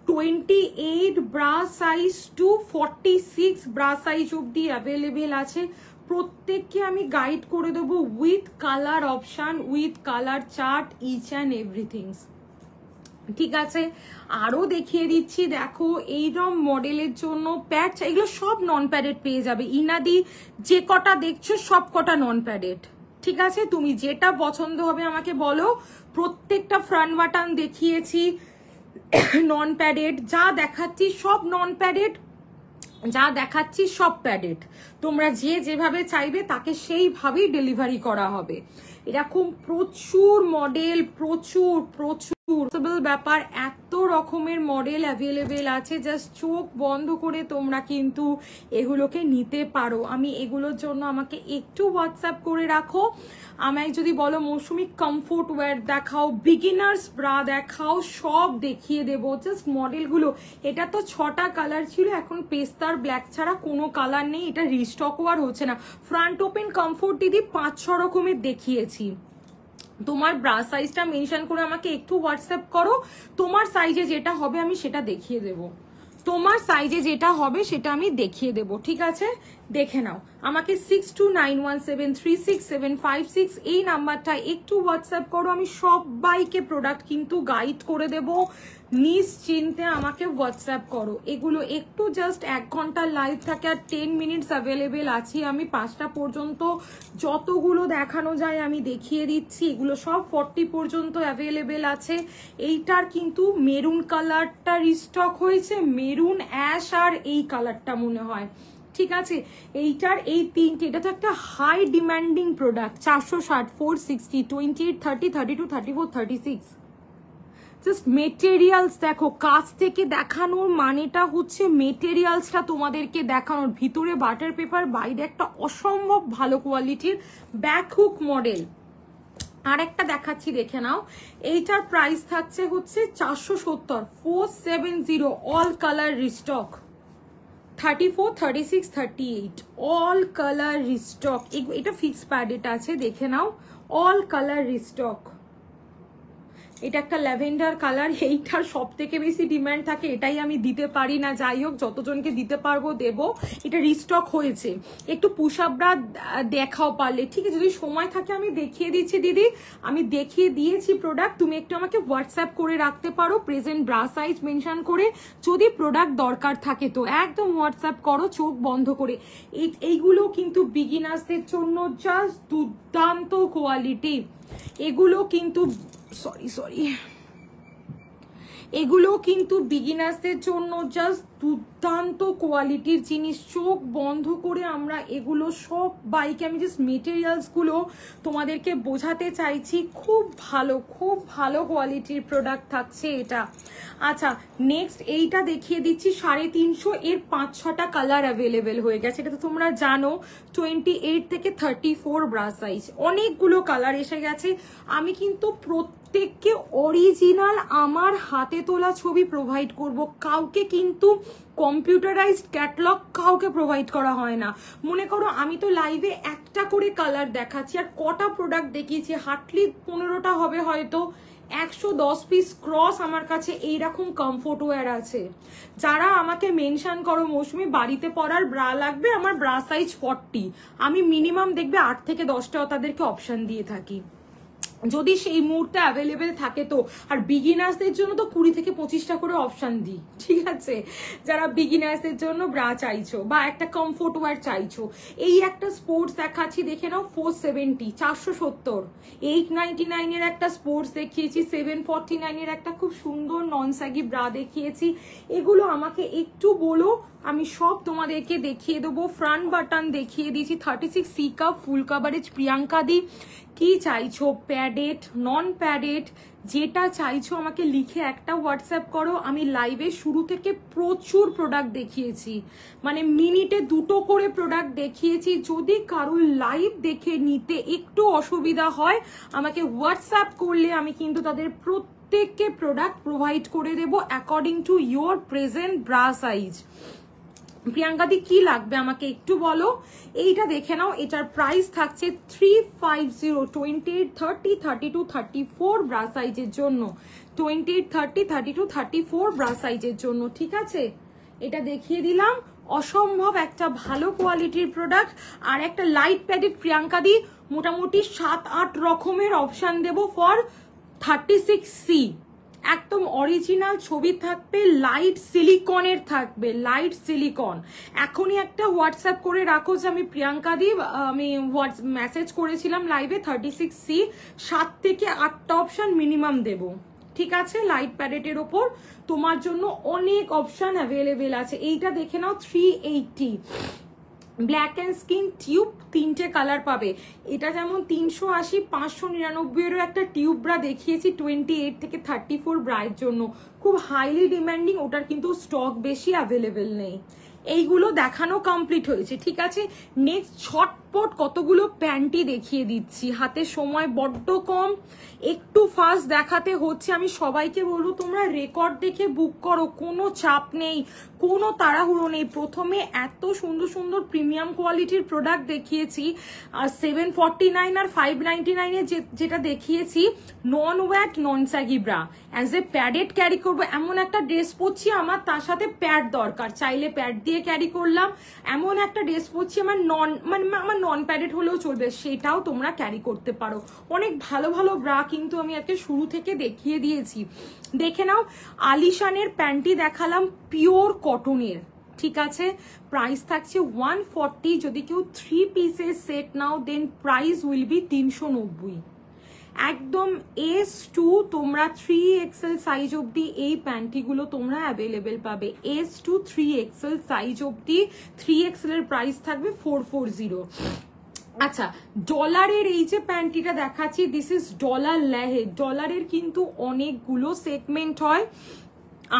Speaker 2: 28 bra size to 46 bra size অব্দি অ্যাভেলেবেল আছে। প্রত্যেককে আমি গাইড করে দেবো with colour option, with colour chart, each and everything. ঠিক আছে, আরো দেখিয়ে দিচ্ছি, দেখো এইরকম মডেলের জন্য প্যাড, এগুলো সব নন প্যাডেড পেয়ে যাবে। ইনাদি যে কটা দেখছো সব কটা নন প্যাডেড। ঠিক আছে, তুমি যেটা পছন্দ হবে আমাকে বলো। প্রত্যেকটা ফ্রন্ট বাটন দেখিয়েছি নন প্যাডেড, যা দেখাচ্ছি সব নন প্যাডেড, যা দেখাচ্ছি সব প্যাডেড। তোমরা যে যেভাবে চাইবে তাকে সেইভাবেই ডেলিভারি করা হবে। এরকম প্রচুর মডেল, প্রচুর প্রচুর ব্যাপার, এত রকমের মডেল অ্যাভেলেবেল আছে, জাস্ট চোখ বন্ধ করে তোমরা কিন্তু এগুলোকে নিতে পারো। আমি এগুলোর জন্য আমাকে একটু হোয়াটসঅ্যাপ করে রাখো। আমায় যদি বলো মৌসুমি কমফোর্ট ওয়্যার দেখাও, বিগিনার্স ব্রা দেখাও, সব দেখিয়ে দেবো। জাস্ট মডেলগুলো, এটা তো 6টা কালার ছিল, এখন পেস্তার ব্ল্যাক ছাড়া কোনো কালার নেই, এটা রিস্টকও আর হচ্ছে না। ফ্রন্ট ওপেন কমফোর্ট দিদি 5-6 রকমের দেখিয়েছি। তোমার ব্রা সাইজটা মেনশন করে আমাকে একটু হোয়াটসঅ্যাপ করো, তোমার সাইজে যেটা হবে আমি সেটা দেখিয়ে দেবো, তোমার সাইজে যেটা হবে সেটা আমি দেখিয়ে দেবো। ঠিক আছে, দেখে নাও। আমাকে 6291736756 এই নাম্বারটা একটু হোয়াটসঅ্যাপ করো, আমি সবাইকে প্রোডাক্ট কিন্তু গাইড করে দেব, নিশ্চিন্তে আমাকে হোয়াটসঅ্যাপ করো। এগুলো একটু জাস্ট 1 ঘন্টার লাইভ থাকে আর 10 মিনিটস অ্যাভেলেবেল আছি আমি 5টা পর্যন্ত, যতগুলো দেখানো যায় আমি দেখিয়ে দিচ্ছি। এগুলো সব 40 পর্যন্ত অ্যাভেলেবেল আছে। এইটার কিন্তু মেরুন কালারটা রিস্টক হয়েছে, মেরুন অ্যাশ আর এই কালারটা মনে হয়। ঠিক আছে, এইটার এই তিনটে, এটা তো একটা high demanding product. 460, 460, 28, 30, 32, 34, 36। Just materials দেখো, কাছ থেকে দেখানোর মানেটা হচ্ছে মেটেরিয়ালসটা তোমাদেরকে দেখানোর। ভিতরে বাটার পেপার, বাইরে একটা অসম্ভব ভালো কোয়ালিটির ব্যাকহুক মডেল। আর একটা দেখাচ্ছি, দেখে নাও। এইটার প্রাইস থাকছে হচ্ছে 470, 470, all colour restock, 34, 36, 38 all colour restock. এটা ফিক্স প্যাডেট আছে, দেখে নাও, অল কালার রিস্টক। এটা একটা ল্যাভেন্ডার কালার, এইটার সব থেকে বেশি ডিমান্ড থাকে, এটাই আমি দিতে পারি না, যাই হোক যতজনকে দিতে পারবো দেব। এটা রিস্টক হয়েছে, একটু পুশ আপরা দেখাও পারলে। ঠিক আছে, যদি সময় থাকে আমি দেখিয়ে দিচ্ছি দিদি, আমি দেখিয়ে দিয়েছি প্রোডাক্ট, তুমি একটু আমাকে হোয়াটসঅ্যাপ করে রাখতে পারো প্রেজেন্ট ব্রা সাইজ মেনশন করে, যদি প্রোডাক্ট দরকার থাকে তো একদম হোয়াটসঅ্যাপ করো চোখ বন্ধ করে। এইগুলো কিন্তু বিগিনার্সদের জন্য জাস্ট দুর্দান্ত কোয়ালিটি। এগুলো কিন্তু এগুলো কিন্তু বিগিনার্সদের জন্য জাস্ট দুর্দান্ত কোয়ালিটির জিনিস। চোখ বন্ধ করে আমরা এগুলো সব বাইকে, আমি জাস্ট মেটেরিয়ালসগুলো তোমাদেরকে বোঝাতে চাইছি, খুব ভালো কোয়ালিটির প্রোডাক্ট থাকছে এটা। আচ্ছা, নেক্সট এইটা দেখিয়ে দিচ্ছি 350, এর 5-6টা কালার অ্যাভেলেবেল হয়ে গেছে, এটা তো তোমরা জানো। 28 থেকে 34 ব্রা সাইজ, অনেকগুলো কালার এসে গেছে। আমি কিন্তু প্রত্যেককে অরিজিনাল আমার হাতে তোলা ছবি প্রোভাইড করব, কাউকে কিন্তু কম্পিউটারাইজড ক্যাটালগ কাউকে প্রোভাইড করা হয় না। মনে করো আমি তো লাইভে একটা করে কালার দেখাচ্ছি, আর কটা প্রোডাক্ট দেখিয়েছি, হার্ডলি 15টা হবে হয়তো। 110 পিস ক্রস আমার কাছে এইরকম কমফোর্ট ওয়্যার আছে। যারা আমাকে মেনশন করো মৌসুমি বাড়িতে পরার ব্রা লাগবে, আমার ব্রা সাইজ 40, আমি মিনিমাম দেখবে 8 থেকে 10টা তাদেরকে অপশন দিয়ে থাকি, যদি সেই মুহূর্তে অ্যাভেলেবেল থাকে তো। আর বিগিনার্সদের জন্য তো 20 থেকে 25টা করে অপশন দিই। ঠিক আছে, যারা বিগিনার্সদের জন্য ব্রা চাইছো বা একটা কমফোর্ট ওয়্যার চাইছো। এই একটা স্পোর্টস দেখাচ্ছি, দেখে নাও, 470, 470, 899 এর একটা স্পোর্টস দেখিয়েছি, 749 এর একটা খুব সুন্দর নন স্যাগি ব্রা দেখিয়েছি। এগুলো আমাকে একটু বলো, আমি সব তোমাদেরকে দেখিয়ে দেবো। ফ্রন্ট বাটন দেখিয়ে দিয়েছি, 36 C cup full coverage. Priyanka di কি চাইছো, প্যাড প্যাডেড, নন প্যাডেড, যেটা চাইছো আমাকে লিখে একটা হোয়াটসঅ্যাপ করো। আমি লাইভের শুরু থেকে প্রচুর প্রোডাক্ট দেখিয়েছি, মানে মিনিটে 2টো করে প্রোডাক্ট দেখিয়েছি। যদি কারোর লাইভ দেখে নিতে একটু অসুবিধা হয় আমাকে হোয়াটসঅ্যাপ করলে আমি কিন্তু তাদের প্রত্যেককে প্রোডাক্ট প্রোভাইড করে দেবো according to your present bra size. Priyanka di কি লাগবে আমাকে একটু বলো। এইটা দেখে নাও, এটার প্রাইস থাকছে 350, 28, 30, 32, 34 ব্রা সাইজের জন্য, 28, 30, 32, 34 ব্রা সাইজের জন্য। ঠিক আছে, এটা দেখিয়ে দিলাম। অসম্ভব একটা ভালো কোয়ালিটির প্রোডাক্ট। আর একটা লাইট প্যাডেড প্রিয়াঙ্কা দি মোটামুটি 7-8 রকমের অপশন দেবো ফর 36C। একদম অরিজিনাল ছবি থাকবে, লাইট সিলিকনের থাকবে, লাইট সিলিকন। এখনই একটা হোয়াটসঅ্যাপ করে রাখো যে আমি প্রিয়াঙ্কা দি, আমি মেসেজ করেছিলাম লাইভে 36C, 7 থেকে 8টা অপশন মিনিমাম দেবো। ঠিক আছে, লাইট প্যাডেটের ওপর তোমার জন্য অনেক অপশন অ্যাভেলেবেল আছে। এইটা দেখে নাও 380, ব্ল্যাক অ্যান্ড স্কিন টিউব, 3টে কালার পাবে। এটা যেমন 380, 599-এরও একটা টিউব ব্রা দেখিয়েছি 28 থেকে 34 ব্রায়ের জন্য, খুব হাইলি ডিমান্ডিং। ওটার কিন্তু স্টক বেশি অ্যাভেলেবেল নেই। এইগুলো দেখানো কমপ্লিট হয়েছে। ঠিক আছে, নেক্সট ছটপট কতগুলো প্যান্টি দেখিয়ে দিচ্ছি। হাতে সময় বড্ড কম, একটু ফাস্ট দেখাতে হচ্ছে। আমি সবাইকে বলবো তোমরা রেকর্ড দেখে বুক করো, কোনো চাপ নেই, কোনো তাড়াহুড়ো নেই। প্রথমে এত সুন্দর সুন্দর প্রিমিয়াম কোয়ালিটির প্রোডাক্ট দেখিয়েছি, আর 749 আর 599-এ যেটা দেখিয়েছি non wired non saggy bra, as a padded carry করবো এমন একটা ড্রেস পরছি, আমার তার সাথে প্যাড দরকার, চাইলে প্যাড দিয়ে ক্যারি করলাম। এমন একটা ড্রেস পরছি আমার আমার নন প্যাডেড হলেও চলবে, সেটাও তোমরা ক্যারি করতে পারো। অনেক ভালো ভালো ব্রা কিন্তু আমি আজকে শুরু থেকে দেখিয়ে দিয়েছি। দেখে নাও, আলিশানের প্যান্টি দেখালাম পিওর কটনের। ঠিক আছে, প্রাইস থাকছে 140। যদি কেউ 3 পিসের সেট নাও দেন প্রাইস উইল বি 390। একদম S2 তোমরা 3XL সাইজ অবধি এই প্যান্টিগুলো তোমরা অ্যাভেলেবেল পাবে। S2 3XL সাইজ অবধি, 3XL এর প্রাইস থাকবে 440। আচ্ছা, ডলারের এই যে প্যান্টিটা দেখাচ্ছি, দিস ইজ ডলার লেহে। ডলারের কিন্তু অনেকগুলো সেগমেন্ট হয়,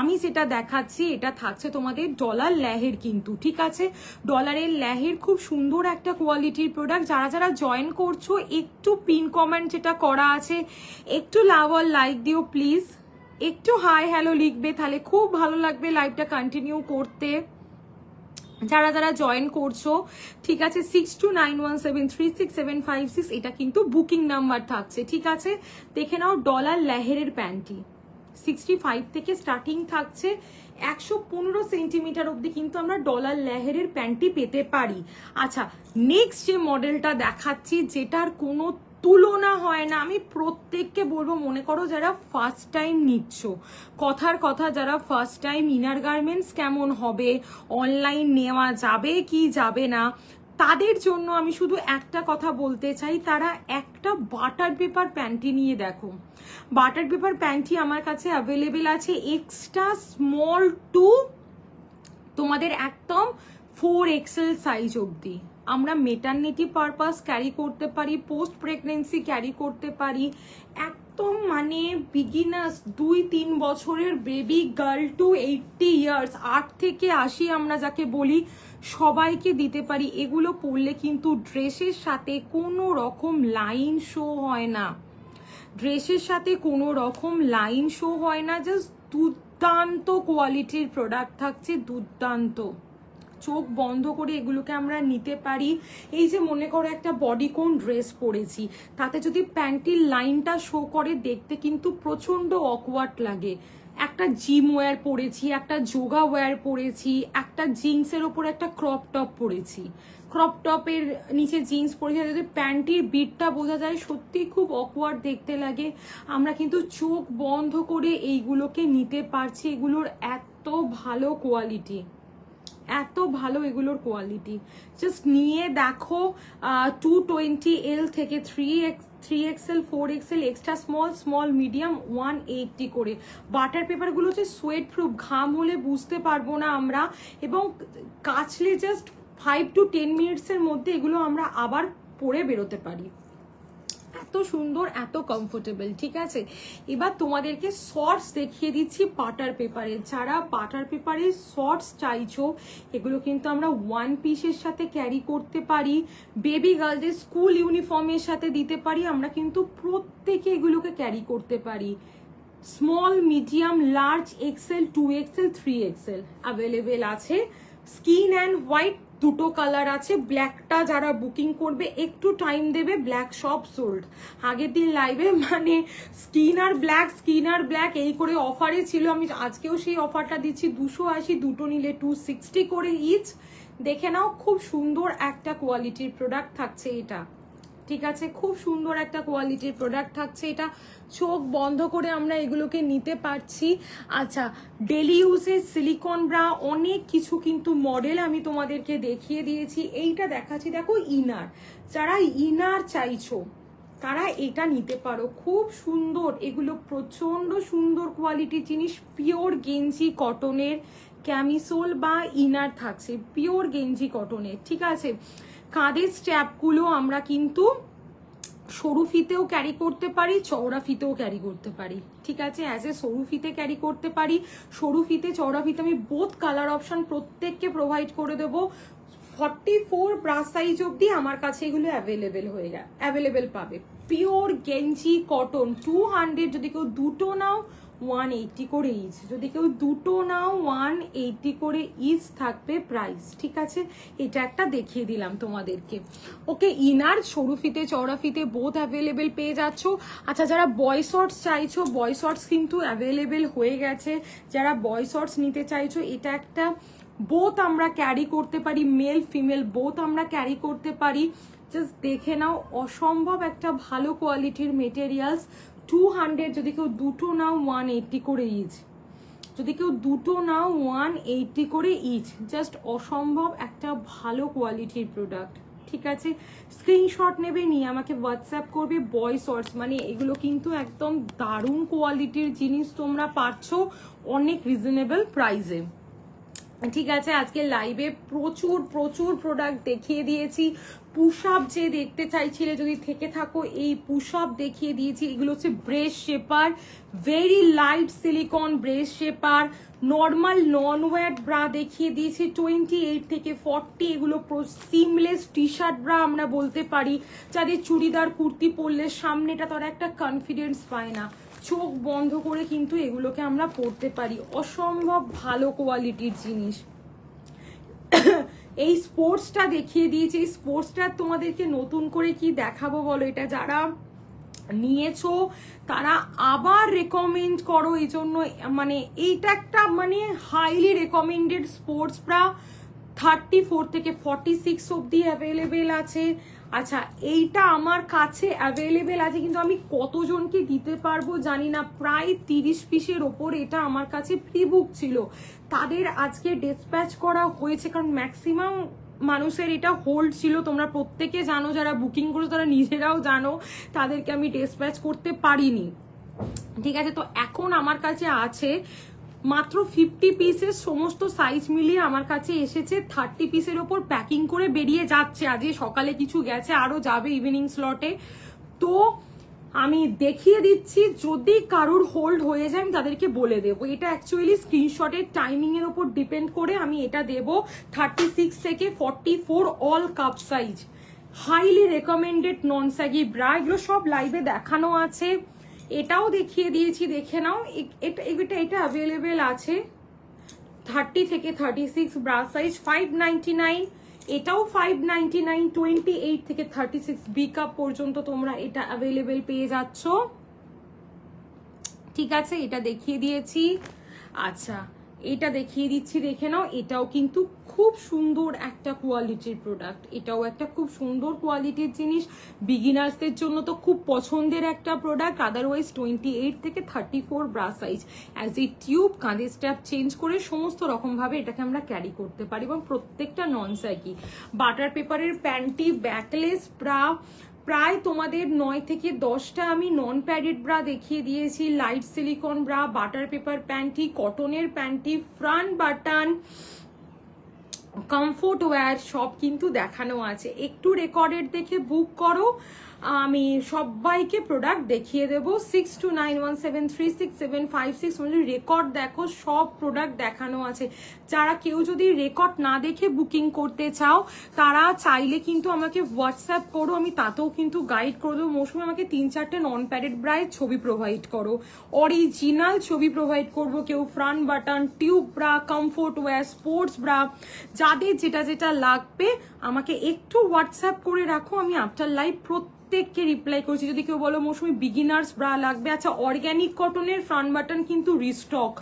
Speaker 2: আমি যেটা দেখাচ্ছি এটা থাকছে তোমাদের ডলার লেহের কিন্তু। ঠিক আছে, ডলারের লেহের খুব সুন্দর একটা কোয়ালিটির প্রোডাক্ট। যারা যারা জয়েন করছো একটু পিন কমেন্ট যেটা করা আছে একটু লাভ আর লাইক দিও প্লিজ, একটু হাই হ্যালো লিখবে, তাহলে খুব ভালো লাগবে লাইভটা কন্টিনিউ করতে। যারা যারা জয়েন করছো, ঠিক আছে, 6291736756 এটা কিন্তু বুকিং নাম্বার থাকছে। ঠিক আছে, দেখে নাও ডলার লেহেরের প্যান্টি 65 থেকে স্টার্টিং থাকছে, 115 সেন্টিমিটার অবধি কিন্তু আমরা ডলার লেহেরের প্যান্টি পেতে পারি। আচ্ছা, নেক্সট যে মডেলটা দেখাচ্ছি যেটার কোনো তুলনা হয় না, আমি প্রত্যেককে বলবো, মনে করো যারা ফার্স্ট টাইম নিচ্ছ, কথার কথা যারা ফার্স্ট টাইম ইনার গার্মেন্টস কেমন হবে, অনলাইন নেওয়া যাবে কি যাবে না, তাদের জন্য আমি শুধু একটা কথা বলতে চাই, তারা একটা বাটার পেপার প্যান্টি নিয়ে দেখো। বাটার পেপার প্যান্টি আমার কাছে অ্যাভেলেবেল আছে এক্সট্রা স্মল টু তোমাদের একদম 4XL সাইজ অবধি। আমরা মেটারনিটি পারপাস ক্যারি করতে পারি, পোস্ট প্রেগনেন্সি ক্যারি করতে পারি, একদম মানে বিগিনার্স 2-3 বছরের বেবি গার্ল টু 80 ইয়ার্স, 8 থেকে 80 আমরা যাকে বলি, সবাইকে দিতে পারি। এগুলো পরলে কিন্তু ড্রেসের সাথে কোনো রকম লাইন শো হয় না, ড্রেসের সাথে কোনো রকম লাইন শো হয় না, জাস্ট দুর্দান্ত কোয়ালিটির প্রোডাক্ট থাকছে, দুর্দান্ত। চোখ বন্ধ করে এগুলোকে আমরা নিতে পারি। এই যে মনে করো একটা বডিকন ড্রেস পরেছি, তাতে যদি প্যান্টির লাইনটা শো করে, দেখতে কিন্তু প্রচন্ড অকওয়ার্ড লাগে। একটা জিম ওয়্যার পরেছি, একটা যোগা ওয়্যার পরেছি, একটা জিন্সের ওপর একটা ক্রপ টপ পরেছি, ক্রপ টপের নিচে জিন্স পরেছি, যদি প্যান্টির বিটটা বোঝা যায়, সত্যি খুব অকওয়ার্ড দেখতে লাগে। আমরা কিন্তু চোখ বন্ধ করে এইগুলোকে নিতে পারছি। এগুলোর এত ভালো কোয়ালিটি, এত ভালো এগুলোর কোয়ালিটি, জাস্ট নিয়ে দেখো। 220L থেকে 3XL 4XL extra small, small medium 180 করে। বাটার পেপারগুলো হচ্ছে সোয়েট প্রুফ, ঘাম হলে বুঝতে পারবো না আমরা, এবং কাচলে জাস্ট 5 to 10 মিনিটসের মধ্যে এগুলো আমরা আবার পরে বেরোতে পারি। এত সুন্দর, এত কমফোর্টেবল। ঠিক আছে, এবার তোমাদেরকে শর্টস দেখিয়ে দিচ্ছি বাটার পেপারের। যারা বাটার পেপারের শর্টস চাইছো, এগুলো কিন্তু আমরা ওয়ান পিসের সাথে ক্যারি করতে পারি, বেবি গার্লদের স্কুল ইউনিফর্মের সাথে দিতে পারি, আমরা কিন্তু প্রত্যেকে এগুলোকে ক্যারি করতে পারি। Small, medium, large, XL, 2XL, 3XL available আছে। স্কিন অ্যান্ড হোয়াইট দুটো কালার আছে। ব্ল্যাকটা যারা বুকিং করবে একটু টাইম দেবে, ব্ল্যাক সব সোল্ড। আগের দিন লাইভে মানে স্কিন আর ব্ল্যাক এই করে অফারে ছিল, আমি আজকেও সেই অফারটা দিচ্ছি। 280, দুটো নিলে 260 করে ইচ। দেখে নাও, খুব সুন্দর একটা কোয়ালিটির প্রোডাক্ট থাকছে এটা। ঠিক আছে, খুব সুন্দর একটা কোয়ালিটির প্রোডাক্ট থাকছে এটা। চোখ বন্ধ করে আমরা এগুলোকে নিতে পারছি। আচ্ছা, ডেলি ইউজের সিলিকন ব্রা, অনেক কিছু কিন্তু মডেল আমি তোমাদেরকে দেখিয়ে দিয়েছি। এইটা দেখাচ্ছি, দেখো ইনার। যারা ইনার চাইছো তারা এটা নিতে পারো, খুব সুন্দর। এগুলো প্রচন্ড সুন্দর কোয়ালিটির জিনিস। পিওর গেঞ্জি কটনের ক্যামিসোল বা ইনার থাকছে, পিওর গেঞ্জি কটনের। ঠিক আছে, কাঁধের স্ট্র্যাপগুলো আমরা কিন্তু সরু ফিতেও ক্যারি করতে পারি, চওড়া ফিতেও ক্যারি করতে পারি। ঠিক আছে, অ্যাজ এ সরু ফিতে ক্যারি করতে পারি, সরু ফিতে, চওড়া ফিতে। আমি বোথ কালার অপশন প্রত্যেককে প্রোভাইড করে দেবো। 44 ব্রাশ সাইজ অব্দি আমার কাছে এগুলো অ্যাভেলেবেল পাবে। পিওর গেঞ্জি কটন, 200। যদি কেউ দুটো নাও 180 করে ইচ, যদি কেউ দুটো নাও 180 করে ইচ থাকবে প্রাইস। ঠিক আছে, এটা একটা দেখিয়ে দিলাম তোমাদেরকে। ওকে, ইনার সরু ফিতে চওড়া ফিতে বোথ অ্যাভেলেবেল পেয়ে যাচ্ছ। আচ্ছা, যারা বয় শর্টস চাইছো, বয় শর্টস কিন্তু অ্যাভেলেবেল হয়ে গেছে। যারা বয় শর্টস নিতে চাইছো, এটা একটা বোথ আমরা ক্যারি করতে পারি, মেল ফিমেল বোথ আমরা ক্যারি করতে পারি। জাস্ট দেখে নাও, অসম্ভব একটা ভালো কোয়ালিটির মেটেরিয়ালস। 200, যদি কেউ দুটো নাও 180 করে ইচ, যদি কেউ দুটো নাও 180 করে ইচ। জাস্ট অসম্ভব একটা ভালো কোয়ালিটির প্রোডাক্ট। ঠিক আছে, স্ক্রিনশট নেবে, নিয়ে আমাকে হোয়াটসঅ্যাপ করবে। বয় শর্টস মানে এগুলো কিন্তু একদম দারুণ কোয়ালিটির জিনিস তোমরা পাচ্ছ অনেক রিজনেবল প্রাইসে। ঠিক আছে, আজকে লাইভে প্রচুর প্রোডাক্ট দেখিয়ে দিয়েছি। পুশ আপ যে দেখতে চাইছিলে, যদি থেকে থাকো, এই পুশ আপ দেখিয়ে দিয়েছি। এগুলো হচ্ছে breast shaper, very light silicone breast shaper. Normal non wired bra দেখিয়ে দিয়েছি 28 থেকে 40। এগুলো সিমলেস টি শার্ট ব্রা আমরা বলতে পারি। যাদের চুড়িদার কুর্তি পরলে সামনেটা তারা একটা কনফিডেন্স পায় না, চোখ বন্ধ করে কিন্তু এগুলোকে আমরা পরতে পারি। অসম্ভব ভালো কোয়ালিটির জিনিস। এই স্পোর্টসটা দেখিয়ে দিয়েছি। এই স্পোর্টসটা তোমাদেরকে নতুন করে কি দেখাবো বলো? এটা যারা নিয়েছো তারা আবার রেকমেন্ড করো, এই জন্য মানে এইটা একটা মানে হাইলি রেকমেন্ডেড স্পোর্টস ব্রা। 34 থেকে 46 অব্দি অ্যাভেলেবেল আছে। আচ্ছা, এইটা আমার কাছে অ্যাভেলেবেল আছে, কিন্তু আমি কতজনকে দিতে পারবো জানি না। প্রায় 30 পিসের ওপর এটা আমার কাছে প্রি বুক ছিল, তাদের আজকে ডিসপ্যাচ করা হয়েছে, কারণ ম্যাক্সিমাম মানুষের এটা হোল্ড ছিল। তোমরা প্রত্যেকে জানো, যারা বুকিং করো তারা নিজেরাও জানো, তাদেরকে আমি ডিসপ্যাচ করতে পারিনি। ঠিক আছে, তো এখন আমার কাছে আছে মাত্র 50 পিসের, সমস্ত সাইজ মিলিয়ে আমার কাছে এসেছে। 30 পিসের ওপর প্যাকিং করে বেরিয়ে যাচ্ছে। আজকে সকালে কিছু গেছে, আরো যাবে ইভিনিং স্লটে। তো আমি দেখিয়ে দিচ্ছি, যদি কারোর হোল্ড হয়ে যায় আমি তাদেরকে বলে দেবো। এটা অ্যাকচুয়ালি স্ক্রিনশটের টাইমিং এর উপর ডিপেন্ড করে আমি এটা দেবো। 36 থেকে 44 all cup size, highly recommended non saggy bra. এগুলো সব লাইভে দেখানো আছে, এটাও দেখিয়ে দিয়েছি, দেখে নাও। এটা অ্যাভেলেবেল আছে 30 থেকে 36 ব্রা সাইজ, 599। এটাও 599। 28 থেকে 36 বি কাপ পর্যন্ত তোমরা এটা অ্যাভেলেবেল পেয়ে যাচ্ছ। ঠিক আছে, এটা দেখিয়ে দিয়েছি। আচ্ছা, এটা দেখিয়ে দিচ্ছি, দেখে নাও। এটাও কিন্তু খুব সুন্দর একটা কোয়ালিটির প্রোডাক্ট, এটাও একটা খুব সুন্দর কোয়ালিটির জিনিস। বিগিনার্সদের জন্য তো খুব পছন্দের একটা প্রোডাক্ট। আদারওয়াইজ 28 থেকে 34 bra size, as a tube, কাঁধের স্ট্র্যাপ চেঞ্জ করে সমস্ত রকমভাবে এটাকে আমরা ক্যারি করতে পারি, এবং প্রত্যেকটা নন স্যাগি। বাটার পেপারের প্যান্টি, ব্যাকলেস ব্রা, প্রায় তোমাদের 9 থেকে 10টা আমি নন প্যাডেড ব্রা দেখিয়ে দিয়েছি। Light silicone bra, butter paper panty, কটনের panty, front button, comfort wear সব কিন্তু দেখানো আছে। একটু রেকর্ডেড দেখে বুক করো। আমি সবাইকে প্রোডাক্ট দেখিয়ে দেবো। 6291736756 মানে রেকর্ড দেখো, সব প্রোডাক্ট দেখানো আছে। যারা কেউ যদি রেকর্ড না দেখে বুকিং করতে চাও তারা চাইলে কিন্তু আমাকে হোয়াটসঅ্যাপ করো, আমি তাতেও কিন্তু গাইড করে দেবো। মৌসুমি আমাকে 3-4টে নন প্যাডেড ব্রায়ের ছবি প্রোভাইড করো, অরিজিনাল ছবি প্রোভাইড করবো। কেউ front button, tube bra, comfort wear, sports bra, যাদের যেটা যেটা লাগবে আমাকে একটু হোয়াটসঅ্যাপ করে রাখো, আমি আফটার লাইভ প্রত্যেককে রিপ্লাই করছি। যদি কেউ বলো মৌসুমি বিগিনার্স ব্রা লাগবে, আচ্ছা অর্গ্যানিক কটনের ফ্রন্ট বাটন কিন্তু রিস্টক,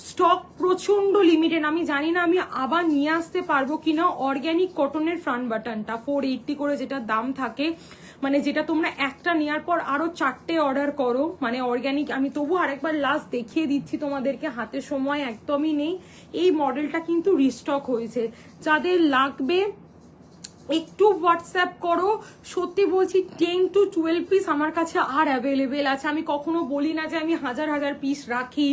Speaker 2: স্টক প্রচন্ড লিমিটেড। আমি জানি না আমি আবার নিয়ে আসতে পারবো কিনা অর্গ্যানিক কটনের ফ্রন্ট বাটনটা। 480 করে যেটা দাম থাকে, মানে যেটা তোমরা একটা নেওয়ার পর আরো 4টে অর্ডার করো, মানে অর্গ্যানিক। আমি তবু আরেকবার লাস্ট দেখিয়ে দিচ্ছি তোমাদেরকে, হাতে সময় একদমই নেই। এই মডেলটা কিন্তু রিস্টক হয়েছে, যাদের লাগবে একটু হোয়াটসঅ্যাপ করো। সত্যি বলছি 10 to 12 পিস আমার কাছে আর অ্যাভেলেবেল আছে। আমি কখনো বলি না যে আমি হাজার হাজার পিস রাখি,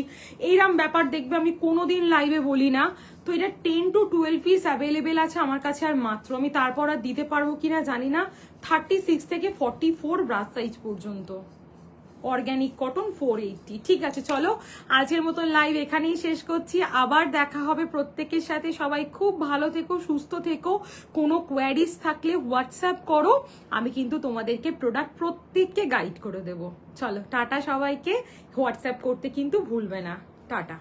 Speaker 2: এইরকম ব্যাপার দেখবে আমি কোনোদিন লাইভে বলি না। তো এটা 10 to 12 পিস অ্যাভেলেবেল আছে আমার কাছে আর মাত্র। আমি তারপর আর দিতে পারবো কিনা জানি না। 36 থেকে 44 ব্রাশ সাইজ পর্যন্ত, অর্গ্যানিক কটন 480। ঠিক আছে, চলো আজকের মতো লাইভ এখানেই শেষ করছি। আবার দেখা হবে প্রত্যেকের সাথে। সবাই খুব ভালো থেকো, সুস্থ থেকো। কোনো কোয়ারিজ থাকলে হোয়াটসঅ্যাপ করো, আমি কিন্তু তোমাদেরকে প্রোডাক্ট প্রত্যেককে গাইড করে দেবো। চলো টাটা সবাইকে, হোয়াটসঅ্যাপ করতে কিন্তু ভুলবে না। টাটা।